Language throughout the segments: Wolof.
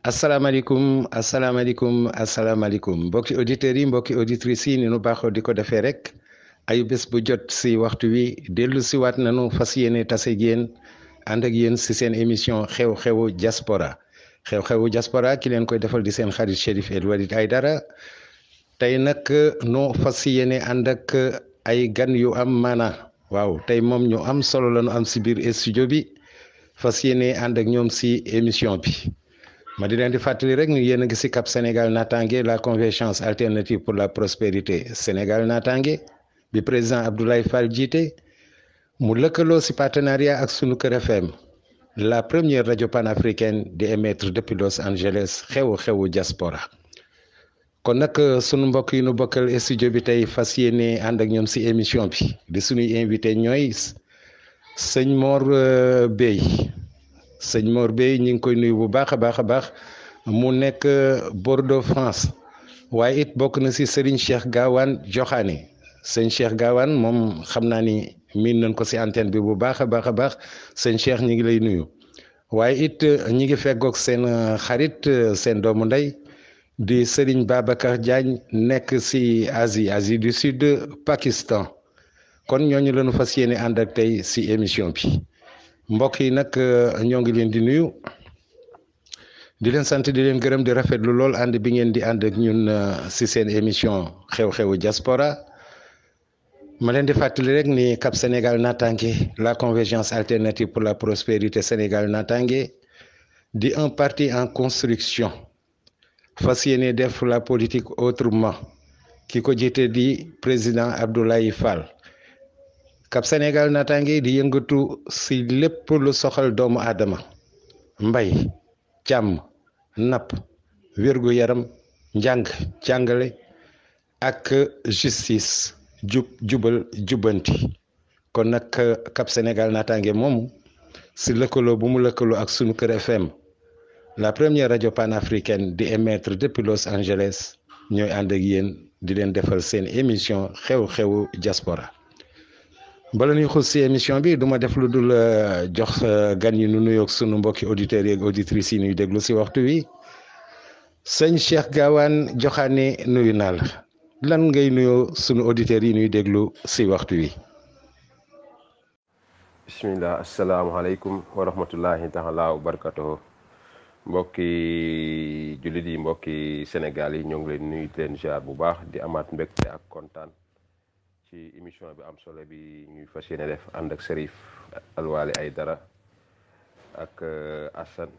asalaamaaleykum mbokki auditeurs yi mbokki auditrices yi ni nu baaxoo di ko defee rek ayu bés bu jot si waxtu wi dellu si waat nanu fas yéene tase ak yéen ànd ak yéen si seen émission xew-xewu diaspora xew-xewu diaspora ki leen koy defal di seen xarit Chérif El Walid Aidara tey nag noo fas yéene ànd ak ay gan yu am maana waaw tey moom ñu am solo la nu am si biir studio bi fas yéene ànd ak ñoom si émission bi. ma di leen di fàttali rek ni yéen a ngi si Cap Sénégal Natangué la convergence alternative pour la prospérité Sénégal Natangué bi président Abdoulaye Fall jiite mu lëkkaloo si partenariat ak Sunuker FM la première rajo panafricaine di émettre depuis Los Angeles xewu diaspora kon nag sunu mbokk yi nu bokkal studio bi tey fas yéene ànd ak ñoom si émission bi di sunuy invité ñooy sëñ Mor Bey sëñ Mor Bey ñu ngi koy nuyu bu baax a baax mu nekk Bordeaux France waaye it bokk na si Serigne Cheikh Gawane Joxaane sëñ Cheikh Gawane moom xam naa ni miin nañ ko si antenne bi bu baax a baax sëñ Cheikh ñu ngi lay nuyu waaye it ñi ngi feggoog seen xarit seen doomu ndey di Serigne Babacar Diagne nekk si Asie du Sud Pakistan kon ñooñu lañu fas yéene ànd ak tey si émission bi. mbokk yi nag ñoo ngi leen di nuyu di leen sant di leen gërëm di rafetlu lool ànd bi ngeen di ànd ak ñun si seen émission xew-xewu diaspora ma leen di fàttali rek ni Cap Sénégal Natangué la convergence alternative pour la prospérité Sénégal Natangué di un parti en construction fas yéene def la politique autrement ki ko jiite di président Abdoulaye Fall. Cap Sénégal Natangué di yëngatu si lépp lu soxal doomu aadama mbay càmm napp wérgu yaram njàng jàngale ak justice jubal jubbanti kon nag Cap Sénégal Natangué moomu si lëkkaloo bu mu lëkkaloo ak Sunuker FM la première rajo panafricaine di émettre depuis Los Angeles ñooy ànd ak yéen di leen defal seen émission xew-xewu diaspora bala ñuy xuus si émission bi duma def lu dul jox gan yi nu nuyoog sunu mbokki auditeurs yi ak auditrices yi ñuy déglu si waxtu wi sëñ Cheikh Gawane Joxaane nuyu naa la lan ngay nuyoo sunu auditeurs yi ñuy déglu si waxtu wi. bismillah asalaamaaleykum wa rahmatullahi taala wa barakatuhu mbokki jullit yi mbokki Sénégal yi ñoo ngi leen nuyu leen ziar bu baax di amaat mbégte ak kontaan ci émission bi am solo bi ñuy fas yéene def ànd ak Chérif El Walid Aidara ak Assane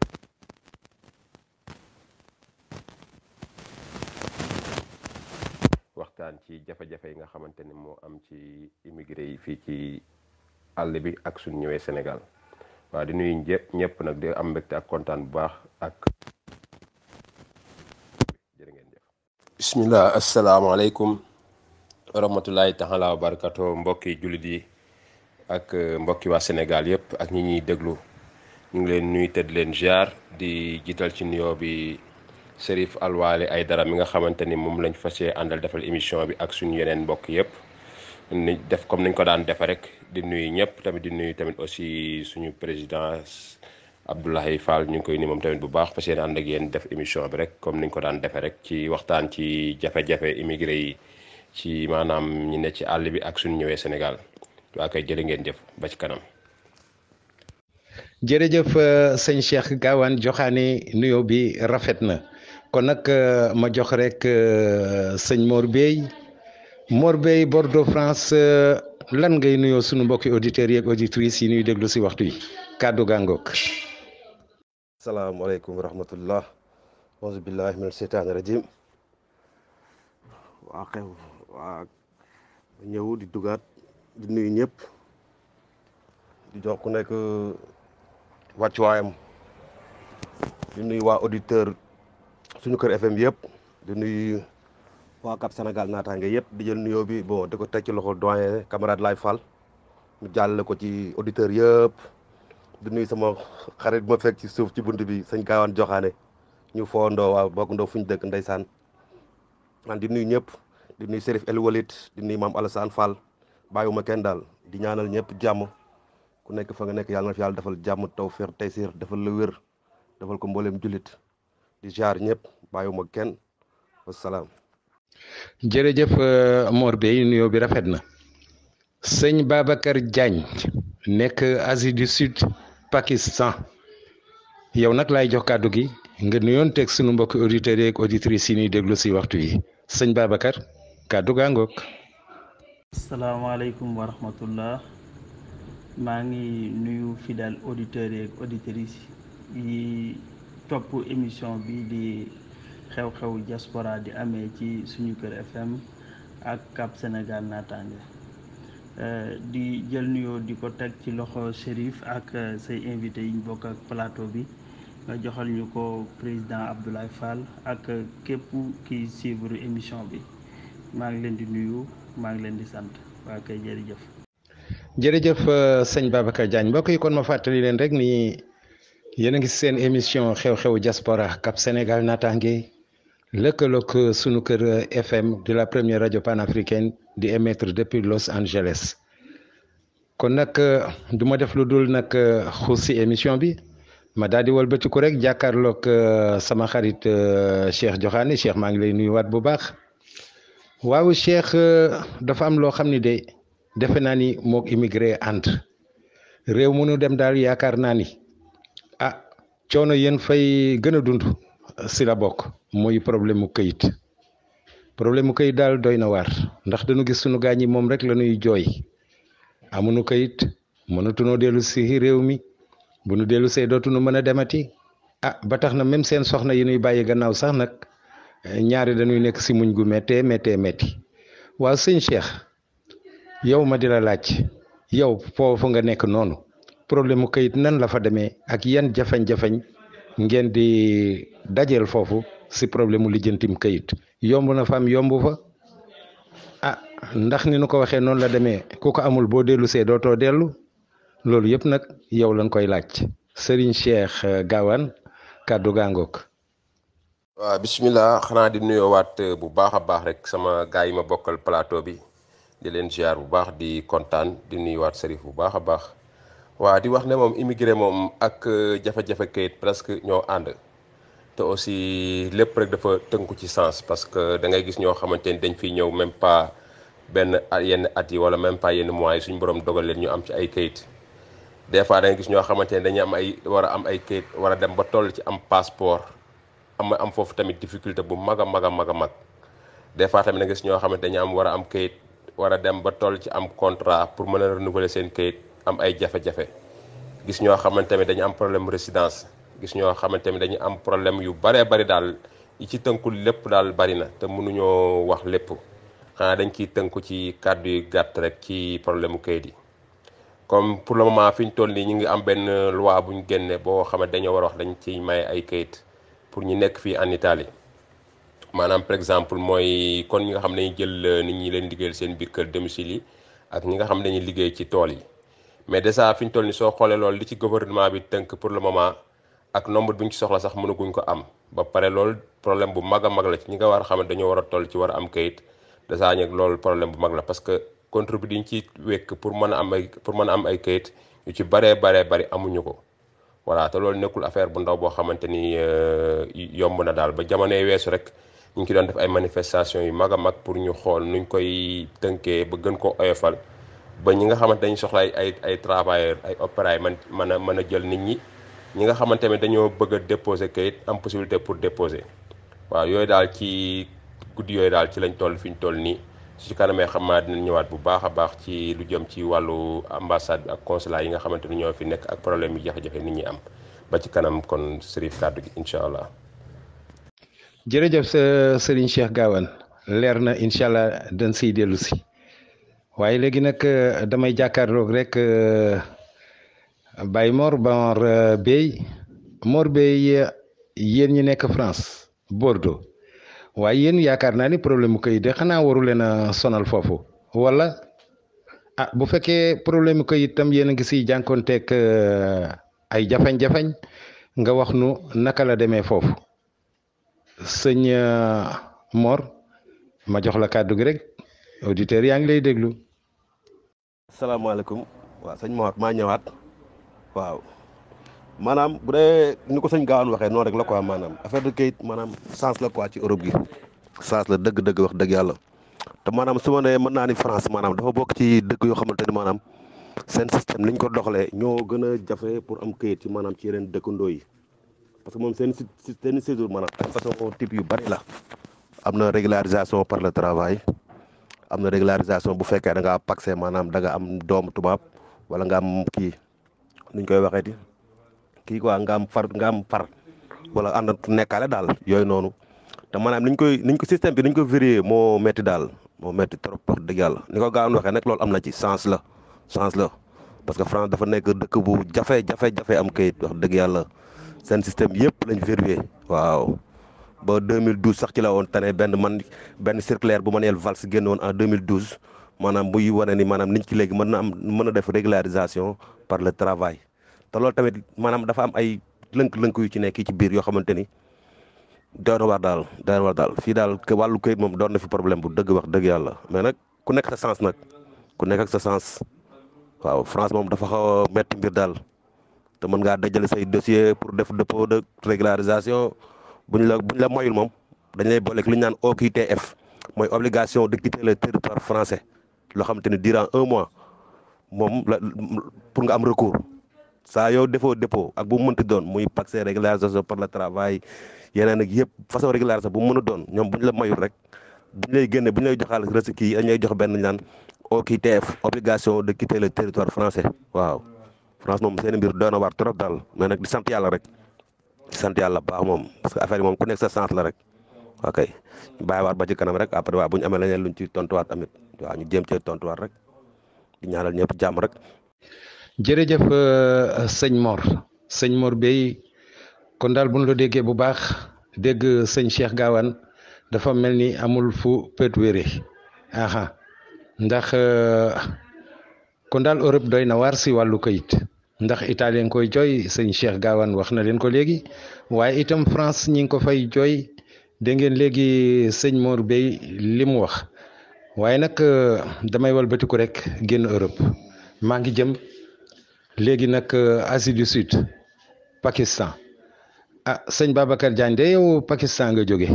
waxtaan ci jafe-jafe yi nga xamante ni moo am ci immigré yi fii ci àll bi ak suñ ñëwee Sénégal waaw di nuyu ñëpp nag di am mbégte ak kontaan bu baax ak jërë ngeen jëf. bismillah asalaamaaleykum wa rahmatullahi taala wa barakatuh mbokki jullit yi ak mbokki waa Sénégal yëpp ak ñi ñuy déglu ñu ngi leen nuyu te di leen ziar di jiital ci nuyoo bi Chérif El Walid Aidara mi nga xamante ni moom lañ fas yéene àndal defal émission bi ak suñu yeneen mbokk yëpp ni def comme nañ ko daan defe rek di nuyu ñëpp tamit di nuyu tamit aussi suñu président Abdoulaye Fall ñu ngi koy ni moom tamit bu baax fas yéene ànd ak yéen def émission bi rek comme nañ ko daan defe rek ci waxtaan ci jafe-jafe immigré yi ci maanaam ñi ne ci àll bi ak suñu ñëwee Sénégal waa koy jërë ngeen jëf ba ci kanam. jërëjëf sëñ Cheikh Gawane Joxaane nuyoo bi rafet na kon nag ma jox rek sëñ Mor Bey Bordeaux France lan ngay nuyoo sunu mbokki auditeurs yi ak auditrices yi ñuy déglu si waxtu yi kàddu gàngoog. salaamaaleykum wa rahmatullah auzu billahi min seytaani rajim waa ñëw di dugaat di nuyu ñëpp di jox ku nekk wàccuwaayam di nuyu waa auditeur Sunuker FM yëpp di nuyu waa Cap Sénégal Natangué yëpp di jël nuyoo bi bon di ko teg ci loxo doyen camarade Lay Fall mu jàllale ko ci auditeur yëpp di nuyu sama xarit bu ma fekk ci suuf ci bunt bi sëñ Gawane Joxaane ñu foondoo waa bokk ndoo fu ñu dëkk ndeysaan man di nuyu ñëpp di nuyu Chérif El Walid di nuyu maam Alassane Fall bàyyiwuma kenn daal di ñaanal ñëpp jàmm ku nekk fa nga nekk yàlla na fi yàlla defal jàmm tawfeex taysiir defal la wér defal ko mbooleem jullit di jaar ñëpp bàyyiwuma kenn wasalaam. jërëjëf Mor Bey nuyoo bi rafet na. sëñ Babacar Diagne nekk Asie du Sud Pakistan yow nag laay jox kàddu gi nga nuyoon teg sunu mbokki auditeurs yi ak auditrices yi ñuy déglu si waxtu yi sëñ Babacar kàddu gaa ngoog. asalaamaaleykum wa rahmatullah maa ngi nuyu fidèles auditeurs yi ak auditrices yi topp émission bi di xew-xewu diaspora di amee ci suñu kër FM ak Cap Sénégal naataange di jël nuyoo di ko teg ci loxo Chérif ak say invité yi ñu bokk ak plateau bi nga joxal ñu ko président Abdoulaye Fall ak képp kiy suivre émission bi maa ngi leen di nuyu maa ngi leen di sant waa kay jërëjëf. jërëjëf sëñ Babacar Diagne mbokk yi kon ma fàttali leen rek ni yéen a ngi seen émission xew-xewu diaspora Cap Sénégal naataange lëkkaloog sunu kër FM de la première radio panafricaine di émettre depuis Los Angeles kon nag du ma def lu dul nag xuus si émission bi ma daal di wëlbatiku rek jàkkaarloog sama xarit Cheikh Joxaane Cheikh maa ngi lay nuyuwaat bu baax waaw Cheikh dafa am loo xam ni de defe naa ni moog immigré ànd réew mu nu dem daal yaakaar naa ni coono yéen fay gën a dund si la bokk mooy problème mu këyit daal doy na waar ndax dañu gis sunu gaañ yi moom rek la ñuy jooy amuñu këyit mënatunoo dellu si réew mi bu nu dellu see dootuñu mën a demati ba tax na même seen soxna yi ñuy bàyyi gannaaw sax nag ñaari dañuy nekk si muñ gu méttee métti waaw sëñ Cheikh yow ma di la laaj yow foofu nga nekk noonu problème mu këyit nan la fa demee ak yan jafeñ-jafeñ ngeen di dajeel foofu si problème mu lijjantim këyit yomb na fa am yomb fa ndax ni nu ko waxee noonu la demee ku ko amul boo dellu see dootoo dellu loolu yëpp nag yow lañ koy laaj Serigne Cheikh Gawane kàddu gaangook. waaw bismillah xanaa di nuyoowaat bu baax a baax rek sama gars yi ma bokkal plateau bi di leen ziar bu baax di kontaan di nuyuwaat Serif bu baax a baax. waaw di wax ne moom immigré moom ak jafe-jafe kayit presque ñoo ànd te aussi lépp rek dafa tënku ci sens parce que da ngay gis ñoo xamante ni dañ fiy ñëw même pas yenn at yi wala même pas yenn mois yi suñu borom dogal leen ñu am ci ay kayit des fois da ngay gis ñoo xamante ni dañuy am war a am ay kayit war a dem ba toll ci am passeport am foofu tamit difficulté bu mag a mag des fois tamit da nga gis ñoo xamante dañu war a am kayit war a dem ba toll ci am contrat pour mën a renouveler seen kayit am ay jafe-jafe gis ñoo xamante ne dañu am problème résidence gis ñoo xamante ne dañu am problème yu baree bari daal yi ci tënkul lépp daal bari na te mënuñoo wax lépp xanaa dañ ciy tënku ci kàddu yu gàtt rek ci problème mu kayit yi. comme pour le moment fi ñu toll nii ñu ngi am benn loi bu ñu génne boo xam ne dañoo war a wax dañ ciy maye ay kayit pour ñu nekk fii en Italie maanaam par exemple mooy kon ñi nga xam ne dañuy jël nit ñi leen liggéeyal seen biir kër domicile yi ak ñi nga xam ne dañuy liggéey ci tool yi. mais déjà fi ñu toll ni soo xoolee loolu li ci gouvernement bi tënk pour le moment ak nombre bi ñu ci soxla sax mënaguñ ko am ba pare loolu problème bu mag a mag la ci ñi nga war a xam ne dañoo war a toll ci war a am kayit déjà ñeg loolu problème bu mag la parce que contribué diñ ci wekk pour mën a am ay kayit yu ci bari amuñu ko voilà te loolu nekkul affaire bu ndaw boo xamante ni yomb na daal ba jamonoy weesu rek ñu ngi ci doon def ay manifestation yu mag a mag pour ñu xool nuñ koy tënkee ba gën ko oyofal ba ñi nga xamante dañu soxla ay travailleurs ay opéraires mën a jël nit ñi nga xamante ne dañoo bëgg a déposer kayit am possibilité pour déposer waaw yooyu daal ci guddi yooyu daal ci lañ toll fi ñu toll nii ci kanamee xam naa dinañ ñëwaat bu baax a baax ci lu jëm ci wàllu ambassade bi ak consulat yi nga xamante ni ñoo fi nekk ak problème yi jafe-jafe nit ñi am ba ci kanam kon Serif kàddu gi incha allah. jërëjëf Serigne Cheikh Gawane leer na incha allah dañ siy dellu si. waaye léegi nag damay jàkkaarloog rek Baye Mor Bey yéen ñi nekk France Bordeaux waaye yéen yaakaar naa ni problème mu këyit de xanaa waru leen a sonal foofu wala bu fekkee problème mu këyit tam yéen a ngi siy jànkoonteeg ay jafeñ-jafeñ nga wax nu naka la demee foofu sëñ Mor ma jox la kàddu gi rek. auditeurs yaa ngi lay déglu. asalaamaaleykum waaw sëñ Mor maa ñëwaat waaw maanaam bu dee ni ko sëñ Gawane waxee noonu rek la quoi maanaam affaire de kayit maanaam sens la quoi ci Europe gi sens la dëgg-dëgg wax dëgg yàlla te maanaam su ma nee mën naa ni France maanaam dafa bokk ci dëkk yoo xamante ni maanaam seen système liñ ko doxalee ñoo gën a jafe pour am kayit ci maanaam ci yeneen dëkkandoo yi parce que moom seen séjour maanaam ay façon type yu bari la am na régularisation par le travail am na régularisation bu fekkee da ngaa paxé maanaam da nga am doomu tubaab wala nga am kii nuñ koy waxeeti kii quoi nga am far wala ànd nekkaale daal yooyu noonu te maanaam niñ ko système bi niñ ko vérifié moo métti daal moo métti trop wax dëgg yàlla ni ko gaawoon waxee nag loolu am na ci chance la parce que France dafa nekk dëkk bu jafe am kayit wax dëgg yàlla seen système yëpp lañ vérifié waaw ba 2012 sax ci la woon tane benn circulaire bu Manuel Valls génn woon en 2012 maanaam buy wane ni maanaam nit ki léegi mën a def régularisation par le travail te loolu tamit maanaam dafa am ay lënk-lënk yu ci nekk ci biir yoo xamante ni doon na war daal fii daal wàllu kayit moom doon na fi problème bu dëgg wax dëgg yàlla mais nag ku nekk sa sens waaw France moom dafa xaw a metti mbir daal te mën ngaa dajale say dossier pour def dépôt de régularisation buñ la mayul moom dañ lay booleeg li ñu naan OQTF mooy obligation de quitter le territoire français loo xamante ni durant 1 mois moom la pour nga am recours saa yow defoo dépôt ak bu mu mënti doon muy paxé régularisation par le travail yeneen ak yëpp façon régularisation bu mu mën a doon ñoom buñ la mayul rek buñ lay génne buñ lay joxaal reçu kii dañ lay jox benn naan OQTF obligation de quitter le territoire français waaw France moom seen mbir doon na war trop daal mais nag di sant yàlla rek di sant yàlla baax moom parce que affaire yi moom ku nekk sa sens la rek ok ñu bàyyiwaat ba ci kanam rek après waaw bu ñu amee leneen luñ ci tontuwaat tamit waaw ñu jéem cee tontuwaat rek di ñaanal ñëpp jàmm rek. jërëjëf sëñ Mor Bey kon daal bu ñu la déggee bu baax dégg sëñ Cheikh Gawane dafa mel ni amul fu pët wéré aha ndax kon daal Europe doy na waar si wàllu kayit ndax Italie koy jooy sëñ Cheikh Gawane wax na leen ko léegi waaye itam France ñi ngi ko fay jooy dégg ngeen léegi sëñ Mor Bey li mu wax waaye nag damay walbatiku rek génn Europe maa ngi jëm léegi nag Asie du Sud Pakistan sëñ Babacar Diagne de yow Pakistan nga jóge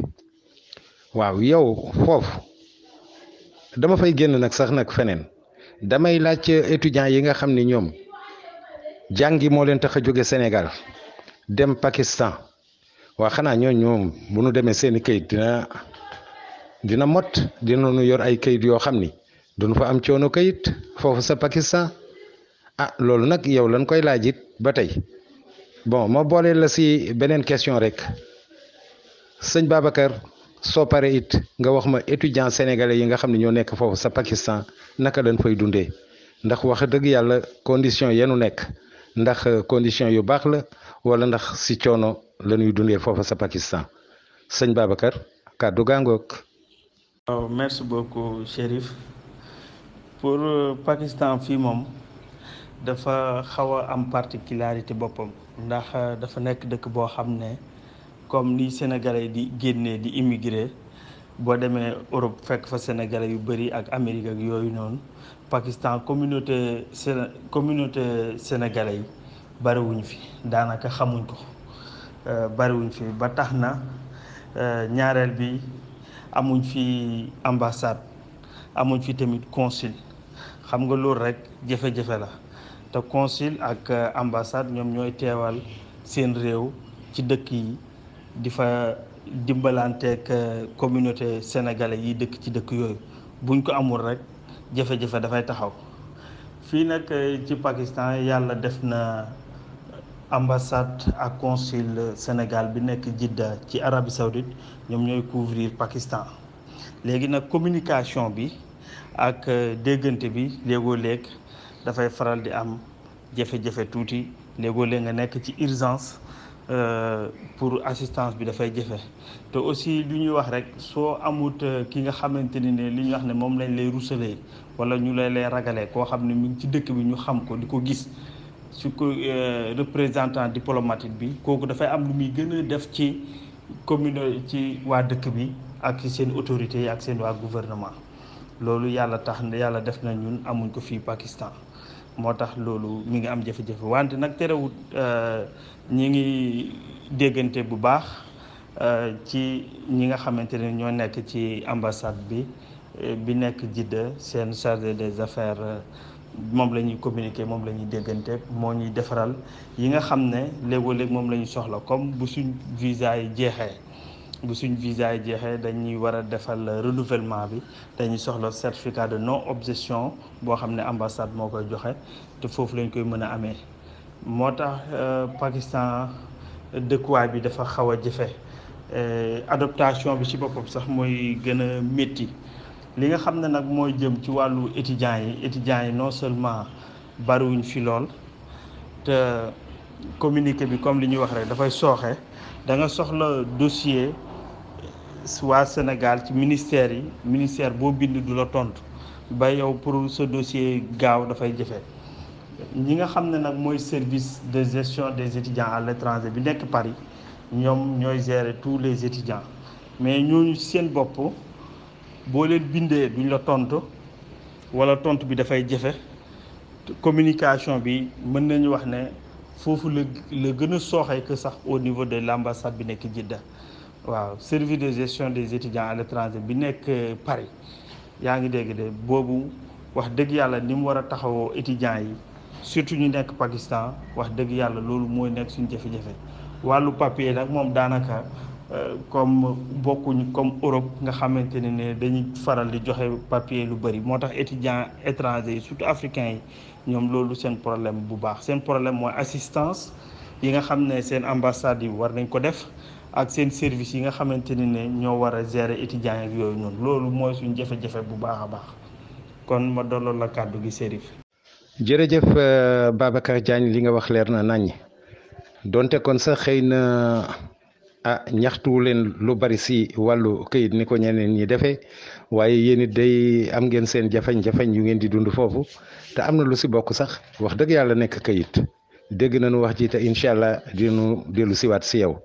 waaw yow foofu dama fay génn nag sax nag feneen damay laaj étudiants yi nga xam ni ñoom jàngi moo leen tax a jóge Sénégal dem Pakistan waa xanaa ñoom bu nu demee seeni kayit dina mot dinañu yor ay kayit yoo xam ni duñu fa am coono kayit foofu sa Pakistan loolu nag yow lañ koy laaj it ba tey bon ma boole la si beneen question rek sëñ Babacar soo paree it nga wax ma étudiant sénégalais yi nga xam ne ñoo nekk foofu sa Pakistan naka lañ fay dundee ndax wax dëgg yàlla condition yenu nekk ndax condition yu baax la wala ndax si coono la ñuy dundee foofu sa Pakistan sëñ Babacar kàddu gaangoog. waaw merci beaucoup Chérif pour Pakistan fii moom dafa xaw a am particularité boppam ndax dafa nekk dëkk boo xam ne comme ni sénégalais di génnee di immigré boo demee Europe fekk fa sénégalais yu bëri ak Amérique ak yooyu noonu Pakistan communauté sénégalais yi bariwuñ fi daanaka xamuñ ko bariwuñ fi ba tax na ñaareel bi amuñ fi ambassade amuñ fi tamit consul xam nga loolu rek jafe-jafe la te consul ak ambassade ñoom ñooy teewal seen réew ci dëkk yi di fa dimbalanteeg communauté sénégalais yi dëkk ci dëkk yooyu buñ ko amul rek jafe-jafe dafay taxaw fii nag ci Pakistan yàlla def na ambassade ak consul Sénégal bi nekk Jidda ci Arabie Saoudite ñoom ñooy couvrir Pakistan léegi nag communication bi ak déggante bi léegoo léeg dafay faral di am jafe-jafe tuuti léegoo léeg nga nekk ci urgence pour assistance bi dafay jafe te aussi lu ñuy wax rek soo amut ki nga xamante ni ne li ñuy wax ne moom lañ lay rusalee wala ñu lay ragalee koo xam ne mi ngi ci dëkk bi ñu xam ko di ko gis su ko représentant diplomatique bi kooku dafay am lu muy gën a def ci ci waa dëkk bi ak seen autorités yi ak seen waa gouvernement loolu yàlla def na ñun amuñ ko fii Pakistan moo tax loolu mi ngi am jafe-jafe wante nag terewut ñi ngi déggante bu baax ci ñi nga xamante ne ñoo nekk ci ambassade bi nekk Jidda seen chargé des affaires moom la ñuy communiquer moom la ñuy déggante moo ñuy defaral yi nga xam ne léegoo-léeg moom la ñu soxla comme bu suñ visa yi jeexee dañuy war a defal renouvellement bi dañuy soxla certificat de non objection boo xam ne ambassade moo koy joxe te foofu lañ koy mën a amee moo tax Pakistan dëkkuwaay bi dafa xaw a jafe adaptation bi ci boppam sax mooy gën a métti li nga xam ne nag mooy jëm ci wàllu étudiants yi non seulement bariwuñ fi lool te communiqué bi comme li ñuy wax rek dafay sooxe da nga soxla dossier waa Sénégal ci ministère boo bind du la tontu ba yow pour ce dossier gaaw dafay jafe ñi nga xam ne nag mooy service de gestion des étudiants à l'étranger bi nekk Paris ñoom ñooy gérer tous les étudiants mais ñooñu seen bopp boo leen bindee duñ la tontu wala tontu bi dafay jafe communication bi mën nañu wax ne foofu la gën a sooxee que sax au niveau de l'ambassade bi nekk Jidda waaw service de gestion des étudiants à l'étranger bi nekk Paris yaa ngi dégg de boobu wax dëgg yàlla ni mu war a taxawoo étudiants yi surtout ñu nekk Pakistan wax dëgg yàlla loolu mooy nekk suñu jafe-jafe wàllu papier nag moom daanaka comme bokkuñ comme Europe nga xamante ne dañuy faral di joxe papier lu bëri moo tax étudiants étrangers yi surtout africains yi ñoom loolu seen problème bu baax seen problème mooy assistance yi nga xam ne seen ambassade yi war nañ ko def ak seen service yi nga xamante ne ñoo war a gérer étudiants yi yooyu noonu loolu mooy suñu jafe-jafe bu baax a baax kon ma dolloo la kàddu gi Serif. jërëjëf Babacar Diagne li nga wax leer na naññ donte kon sax xëy na ñaxtuwu leen lu bari si wàllu këyit ni ko ñeneen ñi defee waaye yéen it day am ngeen seen jafeñ-jafeñ yu ngeen di dund foofu te am na lu si bokk sax wax dëgg yàlla nekk këyit dégg nañu wax ji te incha allah dinu dellu siwaat si yow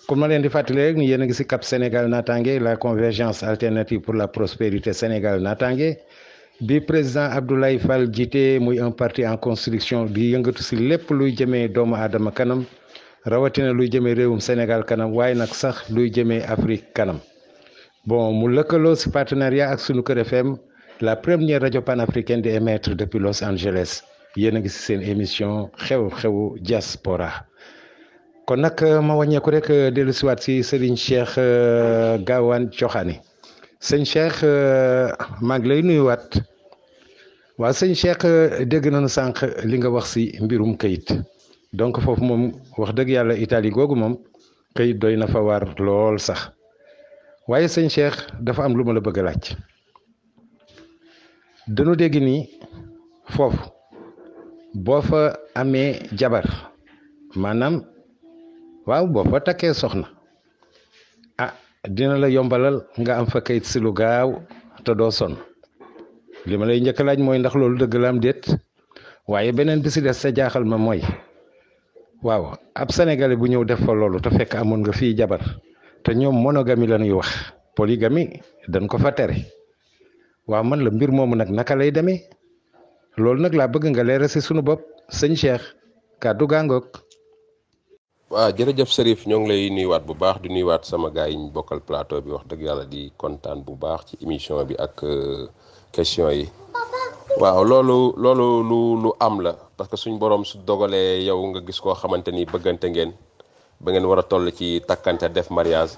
comme ma leen di fàttali rek ni yéen a ngi si Cap Sénégal Natangué la convergence alternative pour la prospérité Sénégal Natangué bi président Abdoulaye Fall jiite muy un parti en construction di yëngatu si lépp luy jëmee doomu aadama kanam rawatina luy jëmee réewum Sénégal kanam waaye nag sax luy jëmee Afrique kanam bon mu lëkkaloo si partenariat ak Sunuker FM la première rajo panafricaine di émettre depuis Los Angeles yéen a ngi si seen émission xew-xewu diaspora kon nag ma wàññeeku rek dellu siwaat si Serigne Cheikh Gawane Thiokhane sëñ Cheikh maa ngi lay nuyuwaat waaw sëñ Cheikh dégg nañu sànq li nga wax si mbirum kayit donc foofu moom wax dëgg yàlla Italie googu moom kayit doy na fa war lool sax waaye sëñ Cheikh dafa am lu ma la bëgg a laaj dañu dégg ni foofu boo fa amee jabar maanaam waaw boo fa takkee soxna dina la yombalal nga am fa kayit si lu gaaw te doo sonn li ma lay njëkk laaj mooy ndax loolu dëgg la am déet waaye beneen bi si des sa jaaxal ma mooy waaw ab sénégalais bu ñëw def fa loolu te fekk amoon nga fii jabar te ñoom monogamie la ñuy wax polygamie dañ ko fa tere waaw man la mbir moomu nag naka lay demee loolu nag laa bëgg nga leeral si sunu bopp sëñ Cheikh kàddu gaangoog. waaw jërëjëf Serif ñoo ngi lay nuyuwaat bu baax di nuyuwaat sama gars yi ñu bokkal plateau bi wax dëgg yàlla di kontaan bu baax ci émission bi ak question yi waaw loolu lu am la parce que suñ borom su dogalee yow nga gis koo xamante ni bëggante ngeen ba ngeen war a toll ci takkante def mariage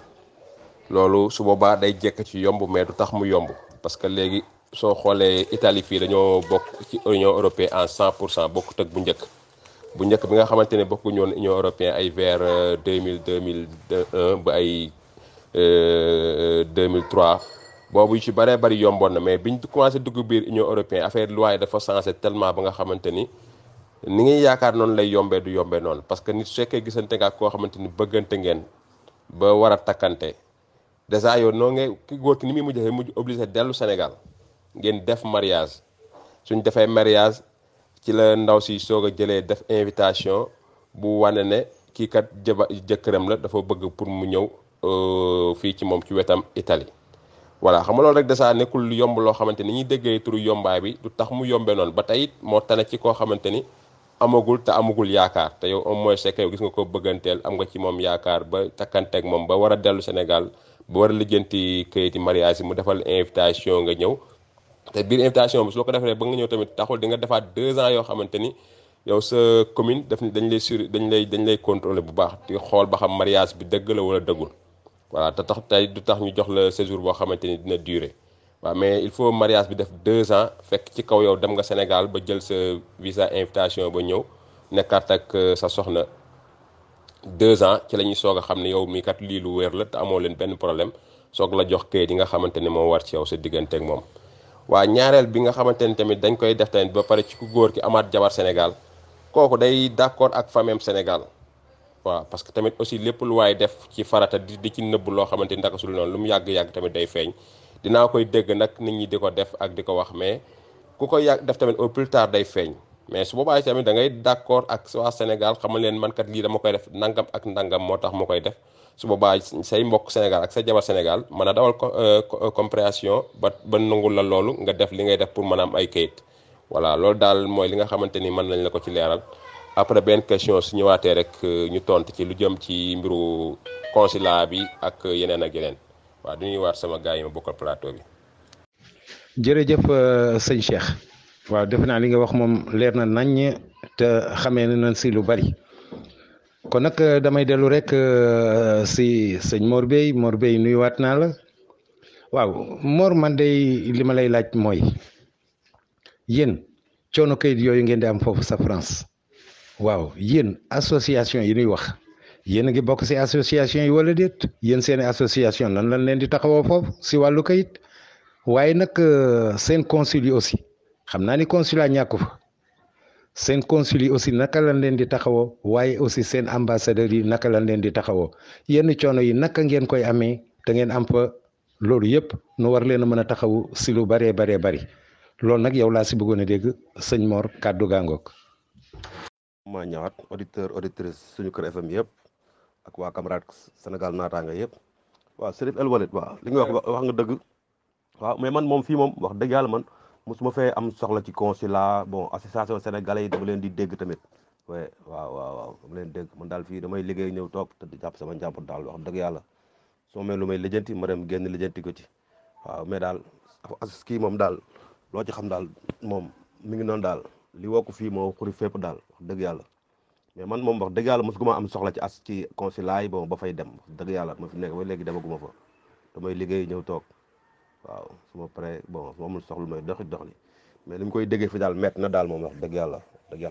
loolu su boobaa day jekk ci yomb mais du tax mu yomb parce que léegi soo xoolee Italie fii dañoo bokk ci Union européenne en 100% bokkut ak bu njëkk bi nga xamante ne bokku ñoon Union européenne ay vers 2001 ba ay 2003 boobu yu ci bëree bëri yomboon na mais biñ commencé dugg biir Union européenne affaire loi yi dafa changé tellement ba nga xamante ni ngi yaakaar noonu lay yombee du yombee noonu parce que nit su fekkee gisante nga ak koo xamante ni bëggante ngeen ba war a takkante dèjà yow noo ngi ki góor ki ni muy mujj obligé dellu Sénégal ngeen def mariage suñ defee mariage ci la ndaw si soog a jëlee def invitation bu wane ne kii kat jëkkëram la dafa bëgg pour mu ñëw fii ci moom ci wetam Italie voilà xam nga loolu rek déjà nekkul lu yomb loo xamante ni ñuy déggee turu yombaay bi du tax mu yombee noonu ba tey it moo tane ci koo xamante ni amagul te amagul yaakaar te yow au moins c'est que yow gis nga ko bëgganteel am nga ci moom yaakaar ba takkanteeg moom ba war a dellu Sénégal ba war a lijjanti kayiti mariage yi mu defal invitation nga ñëw te biir invitation bi su la ko defee ba nga ñëw tamit taxul di nga defaat 2 ans yoo xamante ni yow sa commune dañ lay contrôler bu baax di xool ba xam mariage bi dëgg la wala dëggul voilà te tax tey du tax ñu jox la séjour boo xamante ni dina durer waaw mais il faut mariage bi def 2 ans fekk ci kaw yow dem nga Sénégal ba jël sa visa invitation ba ñëw nekkaat ak sa soxna 2 ans ci la ñuy soog a xam ne yow mii kat lii lu wér la te amoo leen benn problème soog la jox kayit yi nga xamante ni moo war ci yow sa diggante ak moom. waa ñaareel bi nga xamante ni tamit dañ koy def tamit ba pare ci ku góor ki amaat jabar Sénégal kooku day d'accord ak famem Sénégal. waaw parce que tamit aussi lépp lu waay def ci farata di ci nëbb loo xamante ni ndaka sul noonu lu mu yàgg-yàgg tamit day feeñ dinaa koy dégg nag nit ñi di ko def ak di ko wax mais ku ko yàgg def tamit au plus tard day feeñ mais su boobaa tamit da ngay d'accord ak waa Sénégal xamal leen man kat lii dama koy def nangam ak nangam moo tax ma koy def su boobaa say mbokk Sénégal ak sa jabar Sénégal mën a dawal compréhension ba nangul la loolu nga def li ngay def pour mën a am ay kayit voilà loolu daal mooy li nga xamante ni mën nañ la ko ci leeral après benn question su ñëwaatee rek ñu tontu ci lu jëm ci mbiru consulat bi ak yeneen ak yeneen waaw du ñuy waat sama gars yi ma bokkal plateau bi. jërëjëf sëñ Cheikh waaw defe naa li nga wax moom leer na naññ te xamee nañ si lu bari kon nag damay dellu rek si sëñ Mor Bey nuyuwaat naa la waaw Mor man de li ma lay laaj mooy yéen coono kayit yooyu ngeen di am foofu sa France. waaw yéen association yi ñuy wax yéen a ngi bokk ci association yi wala déet yéen seeni association nan lañ leen di taxawoo foofu ci wàllu kayit waaye nag seen consul yi aussi xam naa ni consulat ñàkku fa seen consul yi aussi naka lañ leen di taxawoo waaye aussi seen ambassadeurs yi naka lañ leen di taxawoo yenn coono yi naka ngeen koy amee te ngeen am fa loolu yëpp nu war leen a mën a taxawu ci lu baree bari loolu nag yow laa ci bëggoon a dégg sëñ Mor kàddu gaangoog. maa ñëwaat auditrice suñu kër FM yëpp ak waa camarade Sénégal naataanga yëpp waaw Serif El Walid waaw li nga wax nga dëgg waaw mais man moom fii moom wax dëgg yàlla man mosuma fee am soxla ci consulat bon association sénégalais yi dama leen di dégg tamit waaw dama leen dégg man daal fii damay liggéey ñëw toog te di jàpp sama njàmbur daal wax dëgg yàlla soo mel lu may lijjanti ma dem génn lijjanti ko ci waaw mais daal kii moom daal loo ci xam daal moom mi ngi noonu daal li wokk fii moo xuri fépp daal wax dëgg yàlla mais man moom wax dëgg yàlla mosuguma am soxla ci consulat yi bon ba fay dem wax dëgg yàlla ma fi nekk ba léegi demaguma fa damay liggéey ñëw toog waaw su ma paree bon su ma amul soxla may doxi mais li mu koy déggee fi daal métti na daal moom wax dëgg yàlla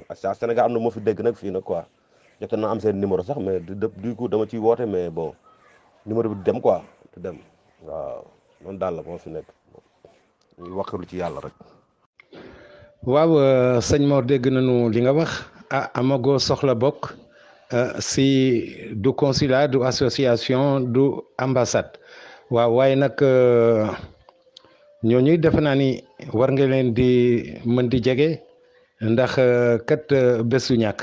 ak Sénégal am na moo fi dégg nag fii nag quoi jot na am seen numéro sax mais du coup dama ciy woote mais bon numéro bi du dem quoi du dem waaw noonu daal la moo fi nekk ñu wakkalu ci yàlla rek. waaw sëñ Mor dégg nañu li nga wax amagoo soxla bokk si du consulat du association du ambassade waaw waaye nag ñooñu defe naa ni war nga leen di mën di jege ndax kat bés du ñàkk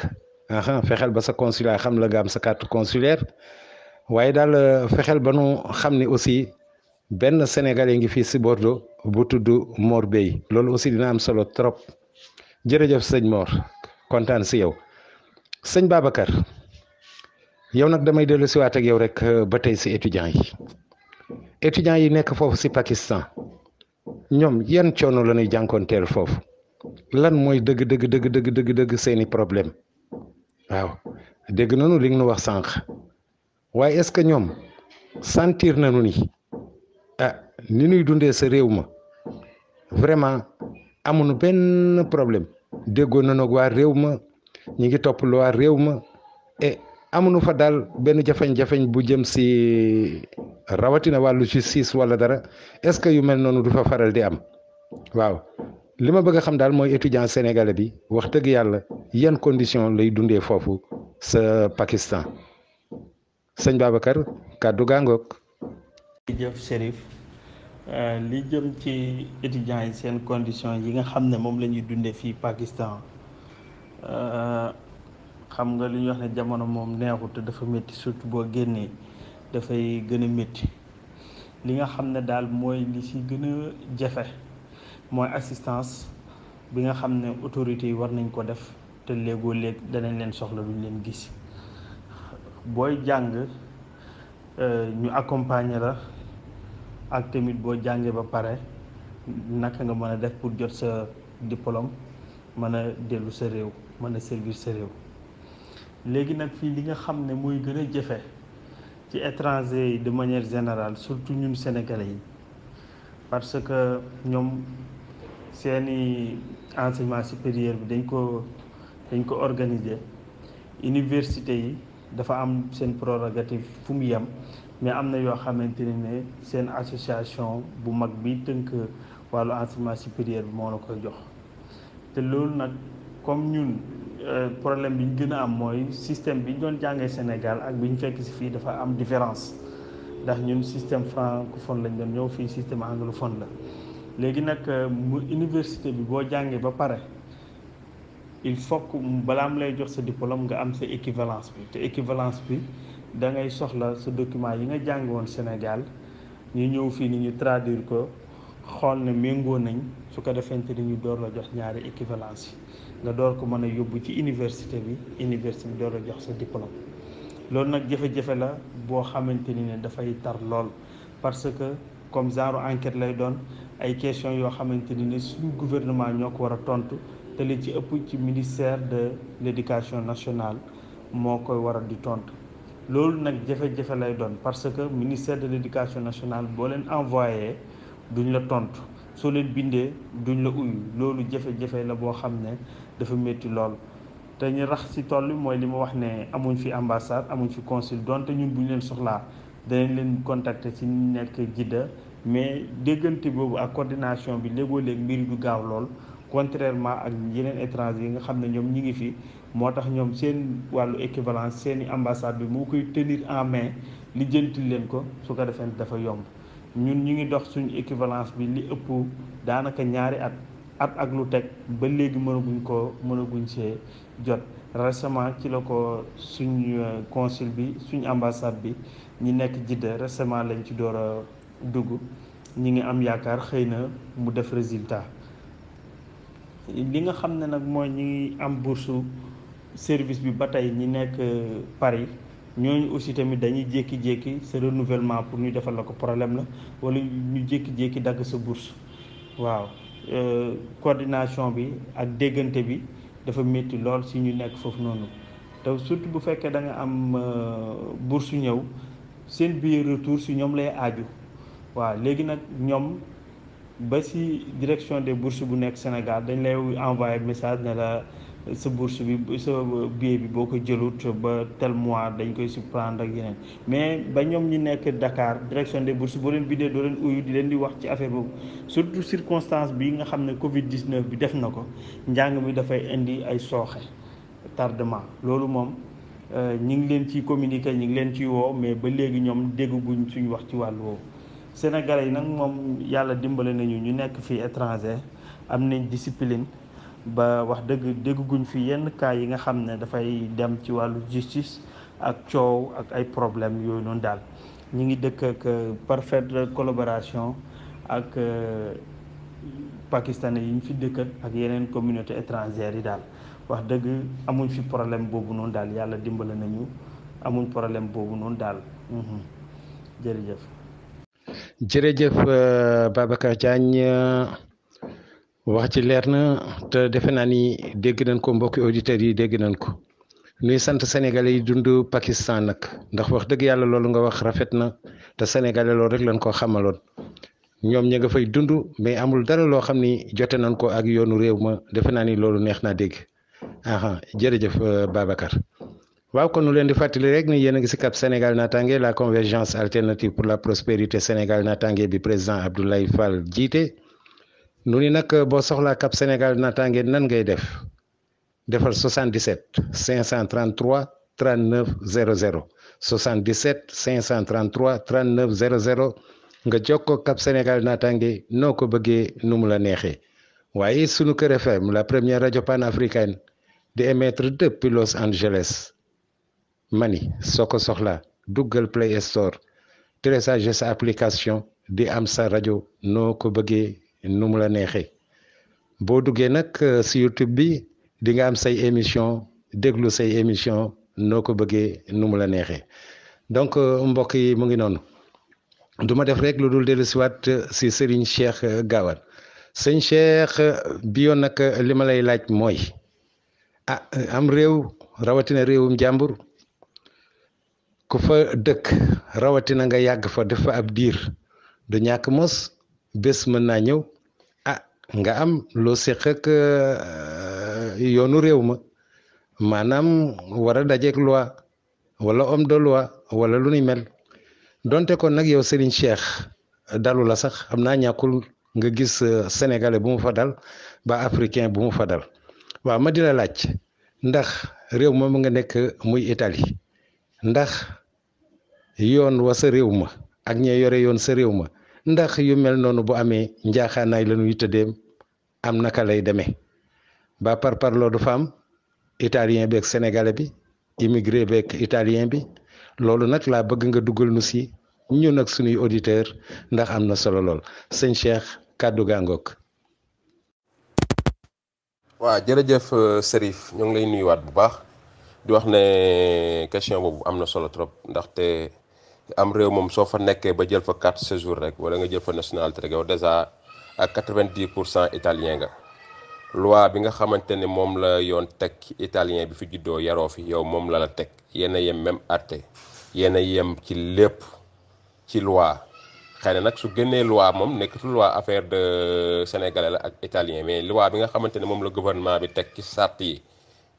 fexeel ba sa consulat xam la nga am sa carte consulaire waaye daal fexeel ba nu xam ni aussi benn sénégalais ngi fii si Bordeaux bu tudd Mor Bey loolu aussi dina am solo trop jërëjëf sëñ Mor kontaan si yow sëñ Babacar yow nag damay dellu si waat ak yow rek ba tey si étudiants yi nekk foofu si Pakistan ñoom yan coono la ñuy jànkoonteel foofu lan mooy dëgg seeni problème waaw dégg nañu li nga nu wax sànq waaye est-ce que ñoom sentir nañu ni ni ñuy dundee sa réew ma vraiment amuñu benn problème déggoo nañu ak waa réew ma ñi ngi topp lu waa réew ma et amuñu fa daal benn jafeñ-jafeñ bu jëm si rawatina wàllu justice wala dara est-ce que yu mel noonu du fa faral di am waaw li ma bëgg a xam daal mooy étudiant sénégalais bi wax dëgg yàlla yan condition lay dundee foofu sa Pakistan sëñ Babacar kàddu gaangoog. jëf Chérif li jëm ci étudiants yi seen condition yi nga xam ne moom la ñuy dundee fii Pakistan xam nga li ñuy wax ne jamono moom neexut te dafa métti surtout boo génnee dafay gën a métti li nga xam ne daal mooy li ci gën a jafe mooy assistance bi nga xam ne autorités yi war nañ ko def te léegoo léeg danañ leen soxla duñ leen gis booy jàng ñu accompagner la ak tamit boo jàngee ba pare naka nga mën a def pour jot sa diplôme mën a dellu sa réew mën a servir sa réew léegi nag fii li nga xam ne mooy gën a jafe ci étranger yi de manière générale surtout ñun sénégalais yi parce que ñoom seeni enseignement supérieur bi dañ ko organiser université yi dafa am seen prérogative fu mu yem mais am na yoo xamante ne seen association bu mag bi tënk wàllu enseignement supérieur bi moo la koy jox te loolu nag comme ñun problème bi ñu gën a am mooy système bi ñu doon jàngee Sénégal ak bi ñu fekk si fii dafa am différence ndax ñun système francophone lañ doon ñëw fii système anglophone la léegi nag mu université bi boo jàngee ba pare il faut que balaa mu lay jox sa diplôme nga am sa équivalence bi te équivalence bi da ngay soxla sa document yi nga jàng woon Sénégal ñu ñëw fii ni ñu traduire ko xool ne méngoo nañ su ko defente ni ñu door la jox ñaari équivalence yi nga door ko mën a yóbbu ci université bi door la jox sa diplôme loolu nag jafe-jafe la boo xamante ni ne dafay tar lool parce que comme genre enquête lay doon ay questions yoo xamante ni ne suñu gouvernement ñoo ko war a tontu te li ci ëpp ci ministère de l'éducation nationale moo koy war a di tontu loolu nag jafe-jafe lay doon parce que ministère de l'éducation nationale boo leen envoyé duñ la tontu soo leen bindee duñ la uyu loolu jafe-jafe la boo xam ne dafa métti lool te ñu rax ci toll mooy li ma wax ne amuñ fi ambassade amuñ fi consul donte ñun bu ñu leen soxlaa danañ leen contacter ci nekk Jidda mais déggante boobu ak coordination bi léegoo léeg mbir du gaaw lool contrairement ak yeneen étrangers yi nga xam ne ñoom ñi ngi fi moo tax ñoom seen wàllu équivalence seeni ambassade bi moo koy tenir en main li jëntil leen ko su ko defee dafa yomb ñun ñu ngi dox suñu équivalence bi li ëpp daanaka ñaari at ak lu teg ba léegi mënaguñ see jot récemment ci la ko suñ consul bi suñ ambassade bi ñi nekk Jidda récemment lañ ci door a dugg ñi ngi am yaakaar xëy na mu def résultat li nga xam ne nag mooy ñi ngi am bourse service bi ba tey ñi nekk Paris ñooñu aussi tamit dañuy jékki-jékki sa renouvellement pour ñu defal la ko problème la wala ñu jékki-jékki dagg sa bourse waaw coordination bi ak déggante bi dafa métti lool si ñu nekk foofu noonu te surtout bu fekkee da nga am bourse ñëw seen billet retour si ñoom lay aaju waaw léegi nag ñoom ba si direction des bourses bu nekk Sénégal dañ lay envoyer message ne la sa bourse bi sa billet bi boo ko jëlut ba tel mois dañ koy suspendre ak yeneen mais ba ñoom ñi nekk Dakar direction des bourses boo leen bindee doo leen uyu di leen di wax ci affaire boobu surtout circonstance bi nga xam ne Covid 19 bi def na ko njàng mi dafay indi ay sooxe tardement loolu moom ñi ngi leen ciy communiquer ñi ngi leen ciy woo mais ba léegi ñoom dégguñ suñu wax ci wàllu woowu. Sénégalais yi nag moom yàlla dimbale nañu ñu nekk fii étranger am nañ discipline ba wax dëgg dégguñ fi yenn cas yi nga xam ne dafay dem ci wàllu justice ak coow ak ay problème yooyu noonu daal ñi ngi dëkk ak parfaite collaboration ak pakistanais yi ñu fi dëkkat ak yeneen communauté étrangère yi daal wax dëgg amuñ fi problème boobu noonu daal yàlla dimbale nañu amuñ problème boobu noonu daal jërëjëf. jërëjëf Babacar Diagne wax ci leer na te defe naa ni dégg nañ ko mbokki auditeurs yi dégg nañ ko nuy sant sénégalais yi dund Pakistan nag ndax wax dëgg yàlla loolu nga wax rafet na te sénégalais loolu rek lañ ko xamaloon ñoom ña nga fay dund mais amul dara loo xam ni jote nañ ko ak yoonu réew ma defe naa ni loolu neex naa dégg aha jërëjëf Babacar. waaw kon nu leen di fàttali rek ni yéen a ngi si Cap Sénégal Natangué la convergence alternative pour la prospérité Sénégal Natangué bi président Abdoulaye Fall jiite nu ni nag boo soxlaa Cap Sénégal Natangué nan ngay def defal 77 533 39 00 77 533 39 00 nga jokkoo Cap Sénégal Natangué noo ko bëggee nu mu la neexee waaye sunu Kër FM la première rajo panafricaine di émettre depuis Los Angeles. mani soo ko soxlaa duggal Play Store télécharger sa application di am sa rajo noo ko bëggee nu mu la neexee boo duggee nag si YouTube bi di nga am say émission déglu say émission noo ko bëggee nu mu la neexee donc mbokk yi mu ngi noonu du ma def rek lu dul dellu siwaat si Serigne Cheikh Gawane sëñ Cheikh bi yoon nag li ma lay laaj mooy am réew rawatina réewum jàmbur ku fa dëkk rawatina nga yàgg fa def fa ab diir du ñàkk mos bés mën naa ñëw nga am loo séq ak yoonu réew ma maanaam war a dajeek loi wala homme de loi wala lu ni mel donte kon nag yow Serigne Cheikh dalu la sax xam naa ñàkkul nga gis sénégalais bu mu fa dal ba africain bu mu fa dal waaw ma di la laaj ndax réew moom nga nekk muy Italie ndax yoon wa sa réew ma ak ñee yore yoon sa réew ma ndax yu mel noonu bu amee njaaxaanaay la ñuy tëddeem am naka lay demee ba par parloo du fa am italien beeg sénégalais bi immigré beeg italien bi loolu nag laa bëgg nga dugal nu si ñun ak suñuy auditeur ndax am na solo lool sëñ Cheikh kàddu gaangoog. waaw jërëjëf Serif ñoo ngi lay nuyuwaat bu baax di wax ne question boobu am na solo trop ndaxte am réew moom soo fa nekkee ba jël fa carte séjour rek wala nga jël fa nationalité rek yow dèjà ak 90% italien nga loi bi nga xamante ne moom la yoon teg italien bi fi juddoo yaroo fi yow moom la teg yéen a yem même àtte yéen a yem ci lépp ci loi xëy na nag su génnee loi moom nekkatul loi affaire de sénégalais la ak italien mais loi bi nga xamante ne moom la gouvernement bi teg ci sart yi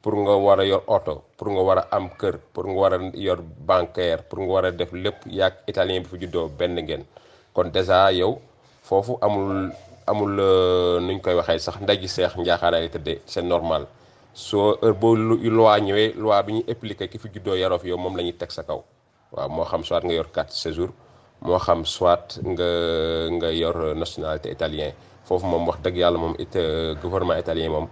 pour nga war a yor oto pour nga war a am kër pour nga war a yor bancaire pour nga war a def lépp yaag italien bi fi juddoo benn ngeen kon dèjà yow foofu amul nuñ koy waxee sax ndaji seex njaaxaaraay tëddee c'est normal soo heure boo loi ñëwee loi bi ñu appliqué ki fi juddoo yaroo fi yow moom la ñuy teg sa kaw waaw moo xam soit nga yor carte séjour moo xam soit nga yor nationalité italien foofu moom wax dëgg yàlla moom gouvernement italien moom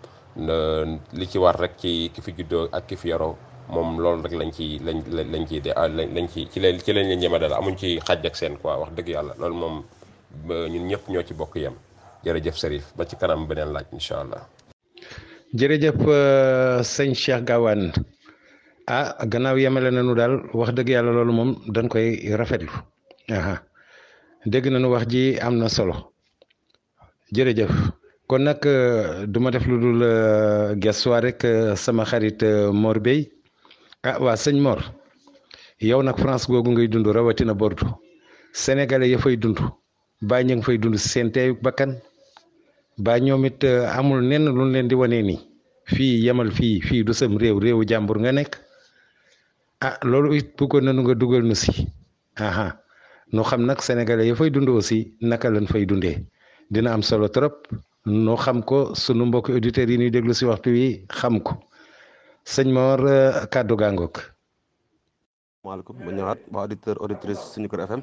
li ci war rek ci ki fi juddoo ak ki fi yaroo moom loolu rek lañ ci lañ leen ñeme dal amuñ ci xaj ak seen quoi wax dëgg yàlla loolu moom ñun ñëpp ñoo ci bokk yem jërëjëf Serif ba ci kanam beneen laaj incha allah. jërëjëf sëñ Cheikh Gawane gannaaw yemale nañu daal wax dëgg yàlla loolu moom dañ koy rafetlu dégg nañu wax ji am na solo jërëjëf kon nag du ma def lu dul gestuwaat rek sama xarit Mor Bey waa sëñ Mor yow nag France googu ngay dund rawatina Bordeaux sénégalais ya fay dund baa ñu ngi fay dund seen teeyu bakkan baa ñoom it amul nenn lu leen di wane nii fii yemal fii du sam réewu jàmbur nga nekk loolu it bëggoon nañu nga dugal nu si nu xam nag sénégalais ya fay dund aussi naka lañ fay dundee dina am solo trop nu xam ko sunu mbokki auditeurs yi ñuy déglu si waxtu wi xam ko sëñ Mor kàddu gaangoog. maaleykum ma ñëwaat ba auditeur auditrice suñu Kër FM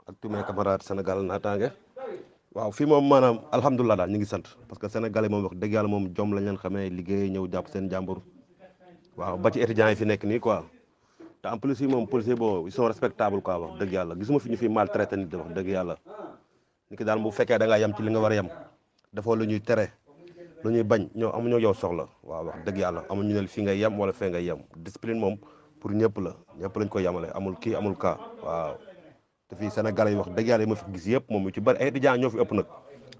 ak tous mes camarades Sénégal naataange waaw fii moom maanaam alhamdulilah daal ñu ngi sant parce que sénégalais moom wax dëgg yàlla moom jom lañ leen xamee liggéey ñëw jàpp seen jàmbur waaw ba ci étudiants yi fi nekk nii quoi te en plus yi moom policier bon ils sont respectables quoi wax dëgg yàlla gisuma fi ñu fi maltraité nit wax dëgg yàlla ni ki daal bu fekkee da ngaa yem ci li nga war a yem dafoo lu ñuy tere lu ñuy bañ ñoo amuñu yow soxla waaw wax dëgg yàlla amuñu ne fii ngay yem wala fee ngay yem discipline moom pour ñëpp lañ ko yemale amul kii amul kaa waaw te fii Sénégalais yi wax dëgg yàlla yi ma fi gis yëpp moom yu ci bëri ay étudiants ñoo fi ëpp nag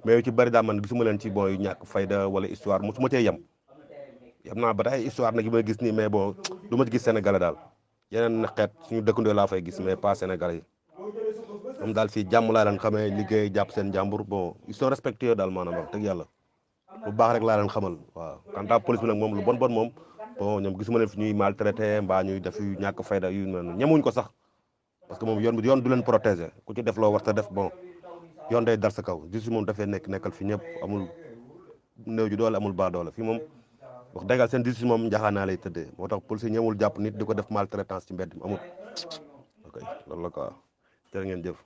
mais yu ci bëri daal man gisuma leen ci bon yu ñàkk fayda wala histoire mosuma cee yem naa ba tey histoire nag yi may gis nii mais bon du ma ci gis Sénégalais daal yeneen xeet suñu dëkkandoo laa fay gis mais pas Sénégalais yi moom daal fii jàmm laa leen xamee liggéey jàpp seen jàmbur bon ils sont respectueux daal maanaam wax dëgg yàlla lu baax rek laa leen xamal waaw quant à police bi nag moom lu bon moom bon ñoom gisuma leen fi ñuy maltraité mbaa ñuy def yu ñàkk fayda yu mel noonu ñemuñ ko sax parce que moom yoon du leen protéger ku ci def loo war ta def bon yoon day dal sa kaw juste moom dafay nekkal fi ñëpp amul néew ju doole amul baa doole fii moom wax dëggal seen justice moom njaaxaanaa lay tëddee moo tax police yi ñëwul jàpp nit di ko def maltraitance ci mbedd mi amul ok loolu la quoi jërë ngeen jëf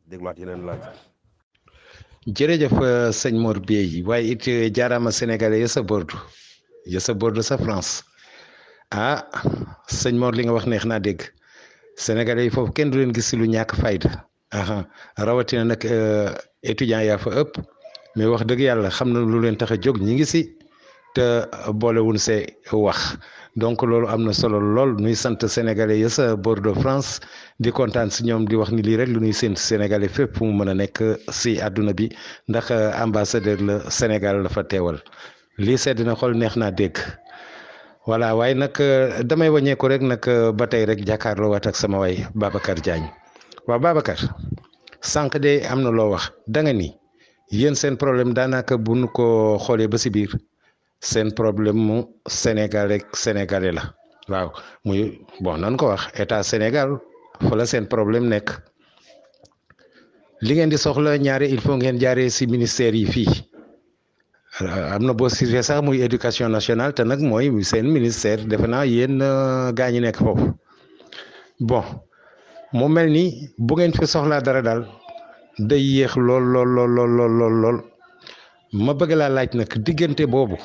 dégluwaat yeneen laaj. jërëjëf sëñ Mor Bey waaye it jaaraama sénégalais ya sa Bordeaux sa France sëñ Mor li nga wax neex naa dégg sénégalais yi foofu kenn du leen gis si lu ñàkk fayda rawatina nag étudiants yaa fa ëpp mais wax dëgg yàlla xam na lu leen tax a jóg ñi ngi si te boolewuñ see wax donc loolu am na solo lool nuy sant sénégalais ya sa bord de France di kontaan si ñoom di wax ni lii rek lu nuy séntu sénégalais fépp fu mu mën a nekk si àdduna bi ndax ambassadeur la Sénégal la fa teewal lii sedd na xol neex naa dégg voilà waaye nag damay wàññeeku rek nag ba tey rek jàkkaarloo waat ak sama way Babacar Diagne waaw Babacar sànq de am na loo wax da nga ni yéen seen problème daanaka bu nu ko xoolee ba si biir seen problème mu sénégalais la waaw muy bon nan ko wax état Sénégal fa la seen problème nekk li ngeen di soxla ñaare il faut ngeen jaaree si ministère yi fii am na boo cité sax muy éducation nationale te nag mooy seen ministère defe naa yéen gaa ñi nekk foofu bon mu mel ni bu ngeen fi soxlaa dara daal day yéex lool ma bëgg laa laaj nag diggante boobu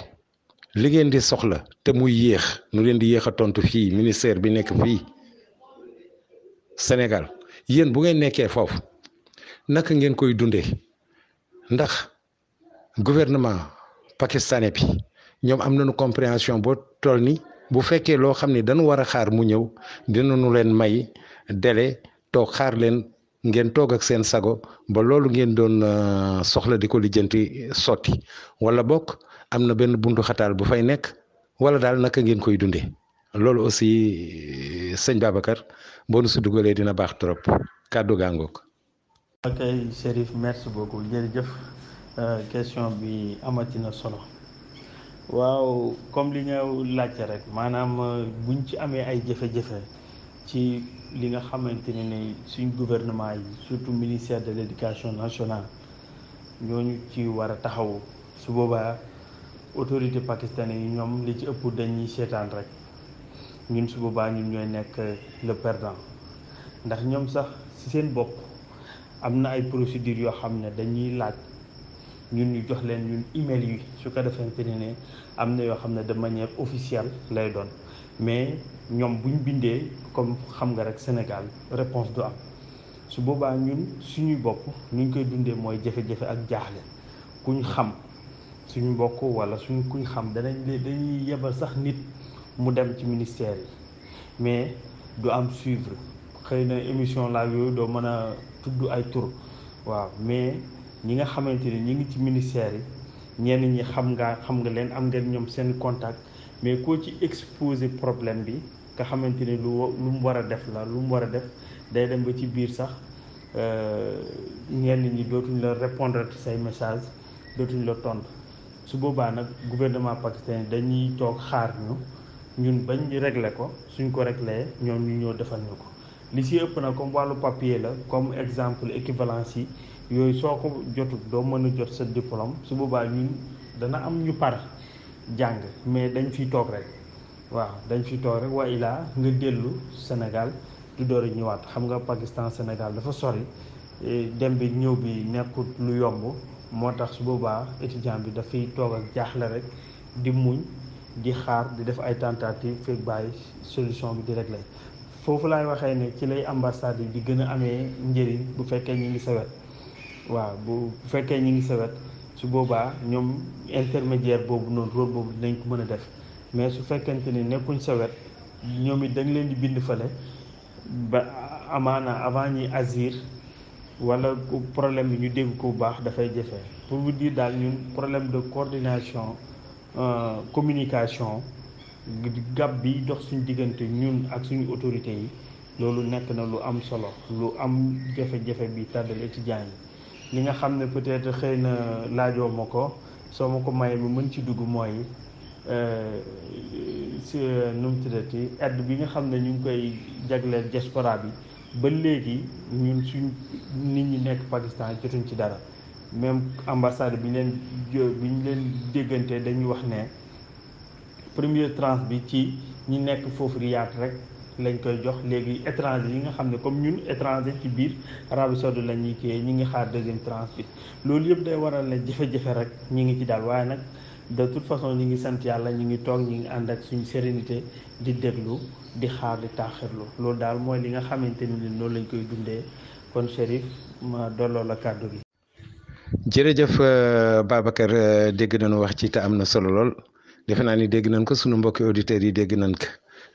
li ngeen di soxla te muy yéex nu leen di yéex a tontu fii ministère bi nekk fii Sénégal yéen bu ngeen nekkee foofu naka ngeen koy dundee ndax gouvernement pakistanais bi ñoom am nañu compréhension boo toll ni bu fekkee loo xam ne dañu war a xaar mu ñëw dinañu leen may délai toog xaar leen ngeen toog ak seen sago ba loolu ngeen doon soxla di ko lijjanti sotti wala bokk am na benn buntu xataal bu fay nekk wala daal naka ngeen koy dundee loolu aussi sëñ Babacar boo nu si dugalee dina baax trop kàddu gaangoog. ok Chérif merci beaucoup jërëjëf question bi amati na solo waaw comme li nga laajte rek maanaam buñ ci amee ay jafe-jafe ci li nga xamante ne ni suñ gouvernement yi surtout ministère de l'éducation nationale ñooñu ci war a taxawu su boobaa autorité pakistanais yi ñoom li ci ëpp dañuy seetaan rek ñun su boobaa ñun ñooy nekk le perdant ndax ñoom sax ci seen bopp am na ay procédures yoo xam ne dañuy laaj ñun ñu jox leen ñun email yi su ko defante ne am na yoo xam ne de manière officielle lay doon mais ñoom bu ñu bindee comme xam nga rek Sénégal réponse du am su boobaa ñun suñuy bopp ñu ngi koy dundee mooy jafe-jafe ak jaaxle kuñ xam suñu mbokk wala kuñ xam dañuy yebal sax nit mu dem ci ministère yi mais du am suivre xëy na émission la yooyu doo mën a tudd ay tur waaw mais ñi nga xamante ni ñi ngi ci ministère yi ñenn ñi xam nga leen am ngeen ñoom seen contact mais koo ci exposé problème bi nga xamante ni lu mu war a def la lu mu war a def day dem ba ci biir sax ñenn ñi dootuñ la répondre ci say message dootuñ la tontu su boobaa nag gouvernement pakistanais dañuy toog xaar ñun bañ régler ko suñ ko réglé ñoom ñu ñëw defal ñu ko li ci ëpp na comme wàllu papier la comme exemple équivalence yi yooyu soo ko jotul doo mën a jot sa diplôme su boobaa ñun dana am ñu par jàng mais dañ fiy toog rek waaw dañ fiy toog rek waa ilaa nga dellu Sénégal du door a ñëwaat xam nga Pakistan Sénégal dafa sori dem bi ñëw bi nekkut lu yomb moo tax su boobaa étudiant bi dafay toog ak jaaxle rek di muñ di xaar di def ay tentative fekk bàyyi solution bi di réglé foofu laay waxee ne ci lay ambassade yi di gën a amee njëriñ bu fekkee ñi ngi sawet waaw bu fekkee ñi ngi sawet su boobaa ñoom intermédiaire boobu noonu rôle boobu dinañ ko mën a def mais su fekkente ni nekkuñ sawet ñoom it dañ leen di bind fale ba amaana avant ñi agir wala problème bi ñu dégg ko bu baax dafay jafe pour vous dire daal ñun problème de coordination communication gab bi dox suñu diggante ñun ak suñu autorités yi loolu nekk na lu am solo lu am jafe-jafe bi tàddal étudiants yi li nga xam ne peut-être xëy na laajoo ma ko soo ma ko mayee mu mën ci dugg mooy si nu mu tuddati aide bi nga xam ne ñu ngi koy jagleel diaspora bi ba léegi ñun suñ nit ñi nekk Pakistan jotuñ ci dara même ambassade bi ñu leen déggante dañuy wax ne première tranche bi ci ñi nekk foofu Riyad rek lañ koy jox léegi étranger yi nga xam ne comme ñun étranger ci biir Arabie Saoudite la ñuy kii ñi ngi xaar deuxième tranche bi loolu yëpp day waral ne jafe-jafe rek ñi ngi ci daal waaye nag de toute façon ñi ngi sant yàlla ñi ngi toog ñi ngi ànd ak suñu sérénité di déglu di xaar di taaxirlu loolu daal mooy li nga xamante ni loolu lañ koy dundee kon Chérif ma dolloo la kàddu gi. jërëjëf Babacar dégg nañu wax ci te am na solo lool defe naa ni dégg nañ ko sunu mbokki auditeurs yi dégg nañ ko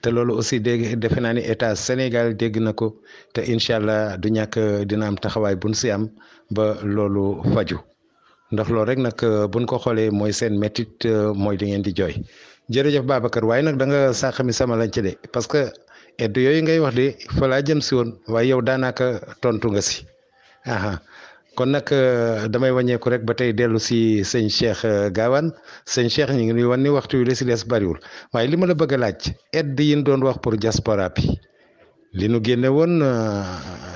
te loolu aussi dégg defe naa ni état Sénégal dégg na ko te incha allah du ñàkk dina am taxawaay buñ si am ba loolu faju ndax loolu rek nag buñ ko xoolee mooy seen métit mooy li ngeen di jooy jërëjëf Babacar waaye nag da nga sàqami sama lañ ci de parce que aide yooyu ngay wax de fa laa jëm si woon waaye yow daanaka tontu nga si aha kon nag damay wàññeeku rek ba tey dellu si sëñ Cheikh Gawane sëñ Cheikh ñu ngi nuy wan ni waxtu wi la si des bariwul waaye li ma la bëgg a laaj aide yi ñu doon wax pour diaspora bi li nu génne woon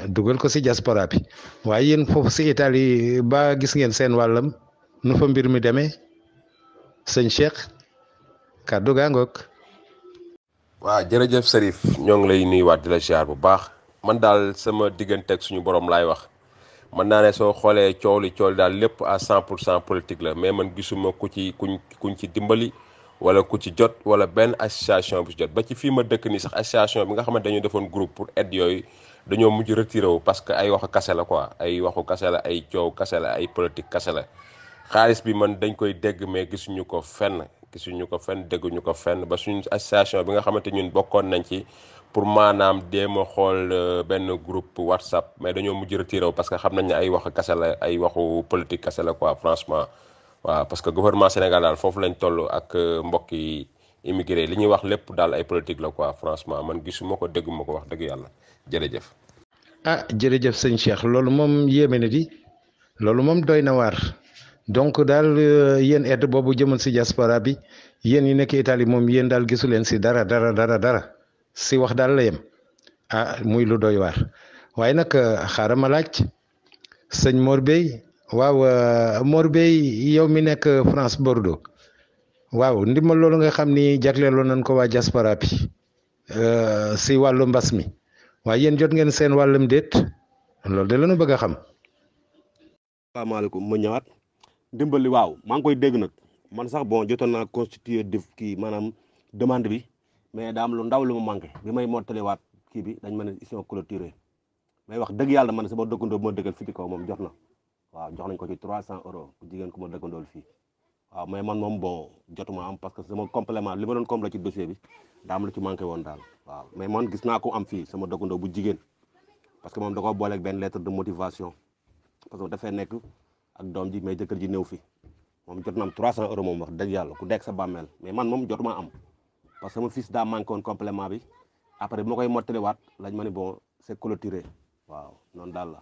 dugal ko si diaspora bi waaye yéen foofu si Italie ba gis ngeen seen wàllam nu fa mbir mi demee sëñ Cheikh kàddu gaa ngoog. waaw jërëjëf Serif ñoo ngi lay nuyuwaat di la ziar bu baax man daal sama diggante ak suñu borom laay wax mën naa ne soo xoolee coow li daal lépp à 100% politique la mais man gisuma kuñ ci dimbali wala ku ci jot wala benn association bu ci jot ba ci fii ma dëkk nii sax association bi nga xamante dañu defoon groupe pour aide yooyu dañoo mujj retiré wu parce que ay waxu kase la quoi ay waxu kase la ay coow kase la ay politique kase la xaalis bi man dañ koy dégg mais gisuñu ko fenn dégguñu ko fenn ba suñu association bi nga xamante ñun bokkoon nañ ci pour maanaam déem a xool benn groupe WhatsApp mais dañoo mujj retiré wu parce que xam nañ ne ay waxu kase la ay waxu politique kase la quoi franchement waaw parce que gouvernement Sénégal daal foofu lañ toll ak mbokki immigré li ñuy wax lépp daal ay politique la quoi franchement man gisuma ko dégguma ko wax dëgg yàlla jërëjëf. ah jërëjëf sëñ Cheikh loolu moom yéeme na di loolu moom doy na waar donc daal yéen aide boobu jëmal si diaspora bi yéen yi nekk Italie moom yéen daal gisu leen si dara si wax daal la yem ah muy lu doy waar waaye nag xaaral ma laaj sëñ Mor Bey waaw Mor Bey yow mi nekk France Bordeaux waaw ndimbal loolu nga xam ni jagleeloon nañ ko waa diaspora bi si wàllu mbas mi waaye yéen jot ngeen seen wàllum déet loolu de lañu bëgg a xam. asalaamaaleykum ma ñëwaat ndimbali waaw maa ngi koy dégg nag man sax bon jotoon naa constituer def kii maanaam demande bi mais daa am lu ndaw lu ma manqué bi may mottaliwaat kii bi dañ ma ne ils sont clôturés mais wax dëgg yàlla man sama dëkkandoo bu ma dëggal fii ci kaw moom jot na waaw jox nañ ko ci 300 euros bu jigéen ku ma dëkkandool fii waaw mais man moom bon jotuma am parce que sama complément li ma doon complété ci dossier bi daa am lu ci manqué woon daal waaw mais man gis naa ko am fii sama dëkkandoo bu jigéen parce que moom da koo booleeg benn lettre de motivation parce que dafay nekk ak doom ji mais jëkkër ji néew fi moom jot na am 300 euros moom wax dëgg yàlla ku dekk sa bàmmeel mais man moom jotuma am parce que sama fils daa manqué woon complément bi après bi ma koy mottaliwaat lañ ma ne bon c'est clôturé waaw noonu daal la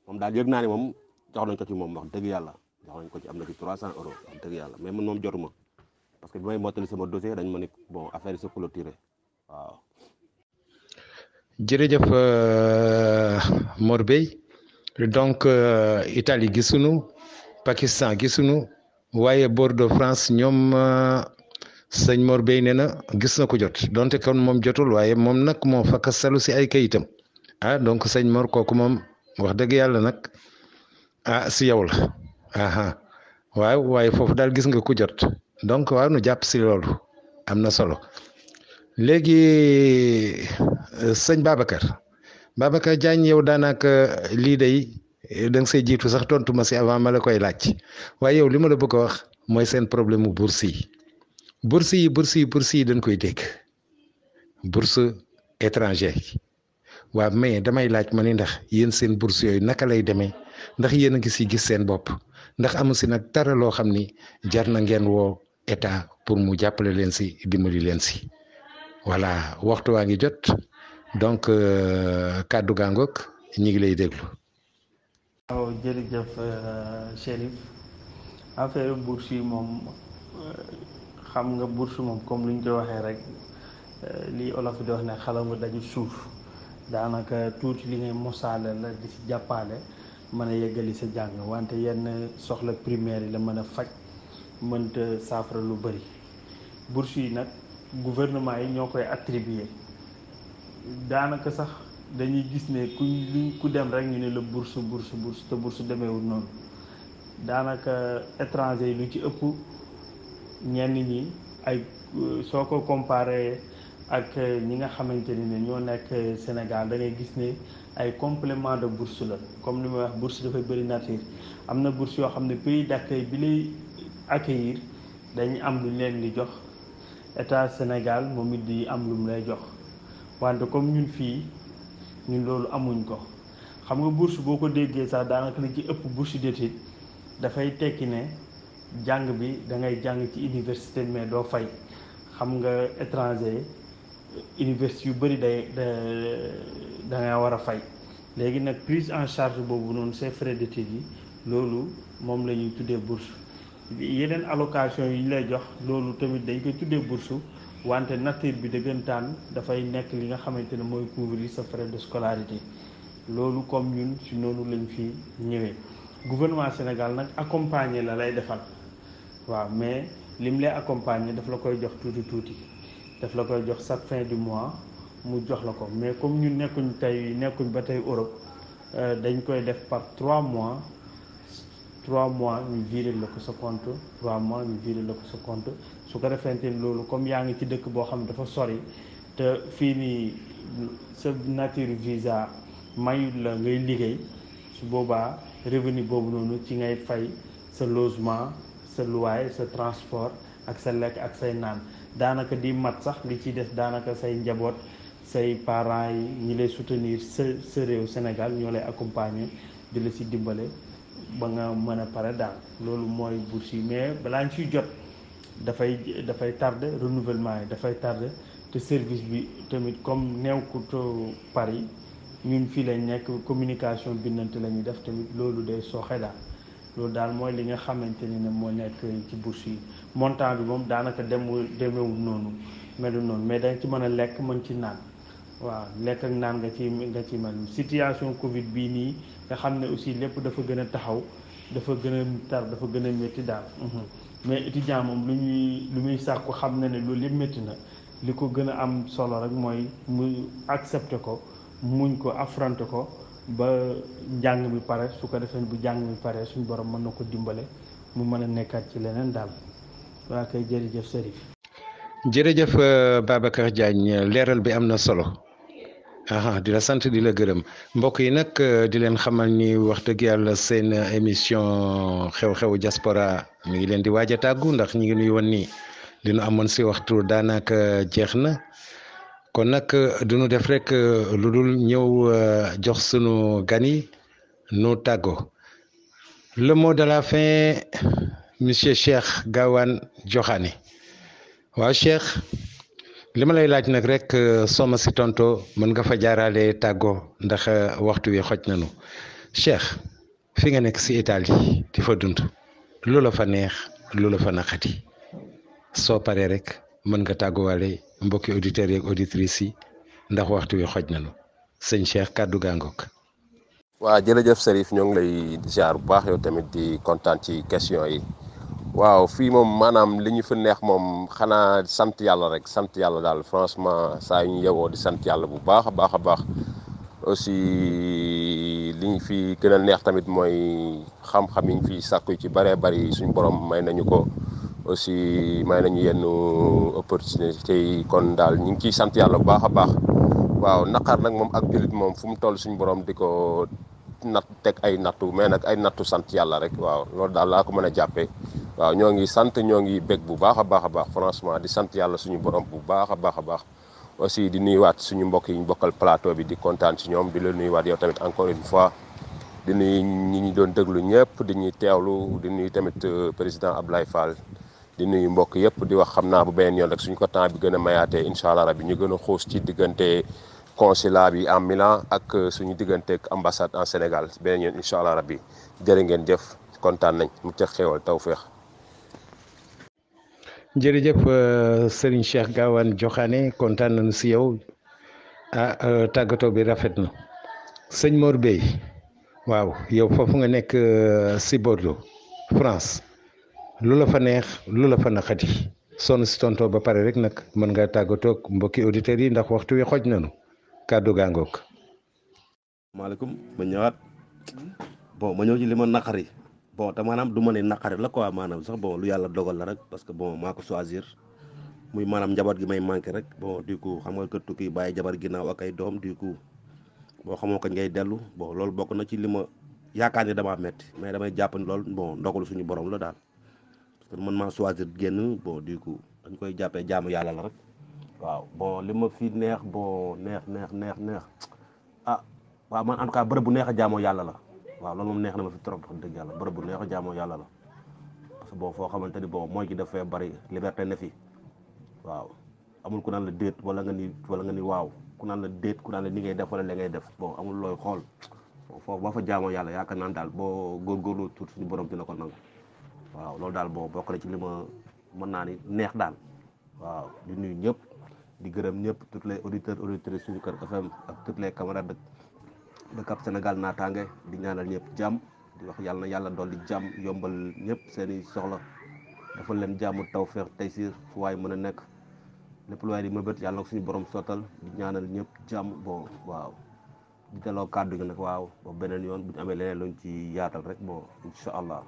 moom daal yëg naa ne moom jox nañ ko ci moom wax dëgg yàlla jox nañ ko ci am na ci 300 euros wax dëgg yàlla mais man moom jotuma parce que bi may mottali sama dossier dañ ma ne bon affaire yi c'est clôturé waaw. jërëjëf Mor Bey donc Italie gisuñu Pakistan gisuñu waaye Bordeaux France ñoom sëñ Mor Bey nee na gis na ko jot donte kon moom jotul waaye moom nag moo fakk salu si ay kayitam ah donc sëñ Mor kooku moom wax dëgg yàlla nag ah si yow la aha waaw waaye foofu daal gis nga ku jot donc waaw nu jàpp si loolu am na solo léegi sëñ Babacar Diagne yow daanaka lii day da nga say jiitu sax tontu ma si avant ma la koy laaj waaye yow li ma la bëgg a wax mooy seen problème mu bourse yi dañ koy dégg bourse étranger waaw mais damay laaj ma ni ndax yéen seen bourse yooyu naka lay demee ndax yéen a ngi si gis seen bopp ndax amu si nag dara loo xam ni jar na ngeen woo état pour mu jàppale leen si dimbali leen si voilà waxtu waa ngi jot donc kàddu gaangoog ñi ngi lay déglu. waaw jërëjëf Chérif affaire bourse yi moom xam nga bourse moom comme lu ñu ko waxee rek li olof di wax ne xala nga daju suuf daanaka tuuti li ngay mosaale la di si jàppale mën a yeggali sa jàng wante yenn soxla primaire yi la mën a faj mënta saafara lu bëri bourse yi nag gouvernement yi ñoo koy attribuer daanaka sax dañuy gis ne ku dem rek ñu ne la bourse te bourse demeewul noonu daanaka étranger yi lu ci ëpp ñenn ñi ay soo ko comparé ak ñi nga xamante ni ne ñoo nekk Sénégal da ngay gis ne ay complément de bourse la comme li may wax bourse dafay bëri nature am na bourse yoo xam ne pays d'accueil bi lay accueillir dañu am lu ñu leen di jox état Sénégal moom it di am lu mu lay jox wante comme ñun fii ñun loolu amuñ ko xam nga bourse boo ko déggee sax daanaka li ci ëpp bourse d'études dafay tekki ne jàng bi da ngay jàng ci université mais doo fay xam nga étranger université yu bëri da nga war a fay léegi nag prise en charge boobu noonu ces frais d'études yi loolu moom la ñuy tuddee bourse yeneen allocation yi ñu lay jox loolu tamit dañ koy tuddee bourse wante nature bi dëggantaan dafay nekk li nga xamante ne mooy couvrir sa frais de scolarité loolu comme ñun ci noonu lañ fi ñëwee gouvernement Sénégal nag accompagner la lay defal waaw mais lim lay accompagner daf la koy jox tuuti daf la koy jox chaque fin du mois mu jox la ko mais comme ñun nekkuñ ba tey Europe dañ koy def par 3 mois ñu virer la ko sa compte 3 mois ñu virer la ko sa compte su ko defente ni loolu comme yaa ngi ci dëkk boo xam ne dafa sori te fii nii sa nature visa mayul la ngay liggéey su boobaa revenu boobu noonu ci ngay fay sa logement sa loyer sa transport ak sa lekk ak say naan daanaka di mat sax li ci des daanaka say njaboot say parents yi ñi lay soutenir sa réew Sénégal ñoo lay accompagner di la ci dimbale ba nga mën a pare daal loolu mooy bourse yi mais balaa ñu ciy jot dafay tardé renouvellement yi dafay tardé te service bi tamit comme neew ku to Paris ñun fii lañ nekk communication bindante la ñuy def tamit loolu day sooxe daal loolu daal mooy li nga xamante ni ne moo nekk ci bourse yi montant bi moom daanaka demewul noonu melu noonu mais dañ ci mën a lekk mën ci naan waaw lekk ak naan nga ci mel situation Covid bii nii nga xam ne aussi lépp dafa gën a taxaw dafa gën a tar dafa gën a métti daal mais étudiant moom lu muy sàkku xam na ne loolu yëpp métti na li ko gën a am solo rek mooy mu accepté ko muñ ko affronté ko ba njàng mi pare su ko defee bu njàng mi pare suñ borom mën na ko dimbale mu mën a nekkaat ci leneen daal waa kay jërëjëf Serif. jërëjëf Babacar Diagne leeral bi am na solo di la sant di la gërëm mbokk yi nag di leen xamal ni wax dëgg yàlla seen émission xew-xewu diaspora mi ngi leen di waaj a tàggu ndax ñu ngi nuy woon ni li nu amoon si waxtu daanaka jeex na kon nag du ñu def rek lu dul ñëw jox sunu gan yi nu tàggoo le mot de la fin monsieur Cheikh Gawane Diokhané waaw Cheikh li ma lay laaj nag rek soo ma si tonto mën nga fa jaarale tàggoo ndax waxtu wi xoj nañu Cheikh fi nga nekk si Italie di fa dund lu la fa neex lu la fa naqati soo paree rek mën nga tàgguwaale mbokki auditeurs yeeg auditrices yi ndax waxtu wi xoj nañu sëñ Cheikh kàddu gaangook. waa jërëjëf Serif ñoo ngi lay ziar bu baax yow tamit di kontaan ci question yi. waaw fii moom maanaam li ñu fa neex moom xanaa sant yàlla rek sant yàlla daal franchement saa yu ñu yewoo di sant yàlla bu baax a baax aussi li ñu fi gën a neex tamit mooy xam-xam yi ñu fi sàkku ci bëree bëri suñu borom may nañu ko aussi may nañu yenn opportunité yi kon daal ñu ngi ciy sant yàlla bu baax a baax waaw naqar nag moom ak jullit moom fu mu toll suñu borom di ko natt teg ay nattu mais nag ay nattu sant yàlla rek waaw loolu daal laa ko mën a jàppee. waaw ñoo ngi sant ñoo ngi bég bu baax a baax franchement di sant yàlla suñu borom bu baax a baax aussi di nuyuwaat suñu mbokk yi ñu bokkal plateau bi di kontaan ci ñoom di la nuyuwaat yow tamit encore une fois di nuyu ñi ñu doon déglu ñëpp di ñuy teewlu di nuyu tamit président Abdoulaye Fall di nuyu mbokk yëpp di wax xam naa bu beneen yoon rek suñu ko temps bi gën a mayaatee incha allah rabi ñu gën a xuus ci diggante consulat bi en Milan ak suñu diggante ak ambassade en Sénégal beneen yoon incha allah rabi jërë ngeen jëf kontaan nañ mu ca xéewal tawféex. jërëjëf Serigne Cheikh Gawane Diokhané kontaan nañu si yow tàggatoo bi rafet na sëñ Mor Bey waaw yow foofu nga nekk si Bordeaux France lu la fa neex lu la fa naqati sonn si tontoo ba pare rek nag mën nga tàggatoo ak mbokki auditeurs yi ndax waxtu wi xoj nañu kàddu gaangoog. maaleykum ma ñëwaat ma ñëw ci li ma naqari. bon te maanaam du ma ne naqari la quoi maanaam sax bon lu yàlla dogal la rek parce que bon maa ko choisir muy maanaam njaboot gi may manqué rek bon du coup xam nga kër tukki bàyyi jabar ginnaaw ak ay doom du coup boo xamoo kañ ngay dellu bon loolu bokk na ci li ma yaakaar ne damaa metti mais damay jàpp ni loolu bon ndogalu suñu borom la daal parce que man maa choisir génn bon du coup dañ koy jàppee jaamu yàlla la rek waaw bon li ma fi neex bon neex ah waaw man en tout cas bërëb bu neex a jaamoo yàlla la waaw loolu moom neex na ma fi trop wax dëgg yàlla bërëb bu neex a jaamoo yàlla la parce que bon foo xamante ni bon mooy gi dafay bari liberté ne fi waaw amul ku naan la déet wala nga ni waaw ku naan la déet ku naan la ni ngay def wala la ngay def bon amul looy xool foofu boo fa jaamoo yàlla yaakaar naan daal boo góorgóorlu tuuti suñu borom dina ko nangu waaw loolu daal bon bokk na ci li ma mën naa ni neex daal waaw di nuyu ñëpp di gërëm ñëpp toutes les auditeurs auditrices suñu Kër FM ak toutes les camarades de Cap Sénégal naataange di ñaanal ñëpp jàmm di wax yàlla na yàlla dolli jàmm yombal ñëpp seeni soxla dafa leen jàmm tawfeex taysir fu waay mën a nekk lépp lu waay di mëbët yàlla na ko suñu borom sottal di ñaanal ñëpp jàmm bon waaw di delloo kàddu gi nag waaw ba beneen yoon bu ñu amee leneen luñ ci yaatal rek bon incha allah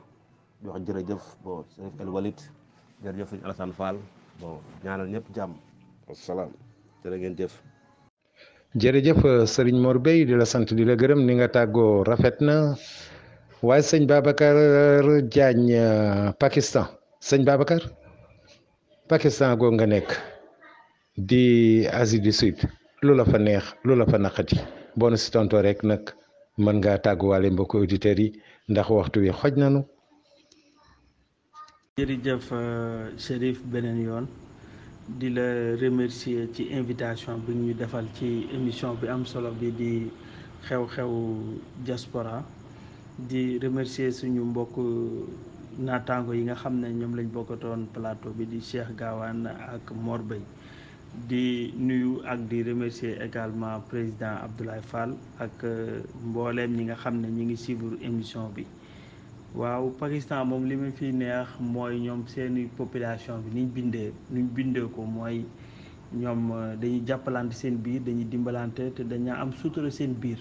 di wax jërëjëf bon Chérif El Walid jërëjëf sëñ Alassane Fall bon ñaanal ñëpp jàmm wasalaam jërë ngeen jëf. jërëjëf Serigne Mor Bey di la sant di la gërëm ni nga tàggoo rafet na waaye sëñ Babacar Diagne Pakistan sëñ Babacar Pakistan googu nga nekk di Asie du Sud lu la fa neex lu la fa naqati boo na si tontoo rek nag mën ngaa tàgguwaale mbokku auditeurs yi ndax waxtu wi xoj nañu. jërëjëf Chérif beneen yoon di la remercier ci invitation bi ñu defal ci émission bi am solo bi di xew-xewu diaspora di remercier suñu mbokk naataango yi nga xam ne ñoom lañ bokkatoon plateau bi di Cheikh Gawane ak Mor Bey di nuyu ak di remercier également président Abdoulaye Fall ak mbooleem ñi nga xam ne ñi ngi suivre émission bi. waaw Pakistan moom li ma fi neex mooy ñoom seeni population bi niñ bindee ko mooy ñoom dañuy jàppalante seen biir dañuy dimbalante te dañaa am sutura seen biir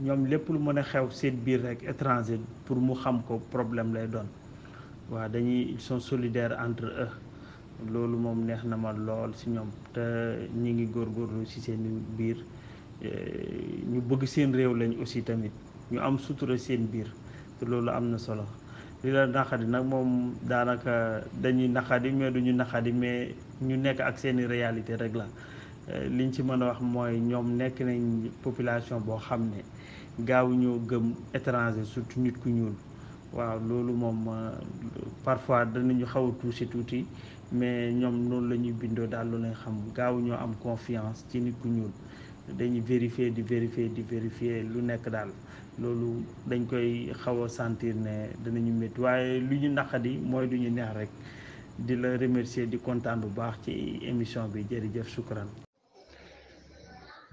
ñoom lépp lu mën a xew seen biir rek étranger pour mu xam ko problème lay doon waaw ils sont solidaires entre eux loolu moom neex na ma lool ci ñoom te ñi ngi góorgóorlu ci seen biir ñu bëgg seen réew lañ aussi tamit ñu am sutura seen biir loolu am na solo li la naqadi nag moom daanaka dañuy naqadi mais duñu naqadi mais ñu nekk ak seeni réalité rek la liñ ci mën a wax mooy ñoom nekk nañ population boo xam ne gaaw ñoo gëm étranger surtout nit ku ñuul waaw loolu moom parfois danañu xaw a touché tuuti mais ñoom noonu la ñuy bindoo daal lu lañ xam gaaw ñoo am confiance ci nit ku ñuul dañuy vérifier lu nekk daal loolu dañ koy xaw a sentir ne danañu métti waaye lu ñu naqadi mooy du ñu neex rek di la remercier di kontaan bu baax ci émission bi jërëjëf shukran.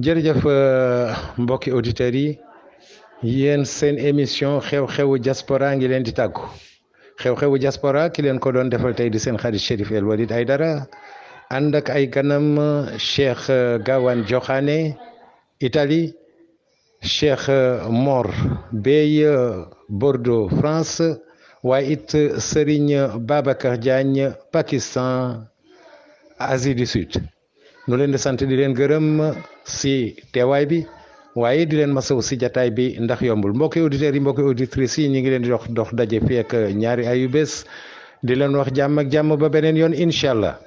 jërëjëf mbokki auditeurs yi yéen seen émission xew-xewu diaspora ngi leen di tàggu xew-xewu diaspora ki leen ko doon defal tey di seen xarit Chérif El Walid Aïdara ànd ak ay ganam Cheikh Gawane Diokhané Italie Cheikh Mor Bey Bordeaux France waaye it Serigne Babacar Diagne Pakistan Asie du Sud nu leen di sant di leen gërëm si teewaay bi waaye di leen masaw si jataay bi ndax yombul mbokki auditeurs yi mbokki auditrices yi ñu ngi leen di dox daje fii ak ñaari ayu bés di leen wax jàmm ak jàmm ba beneen yoon incha allah.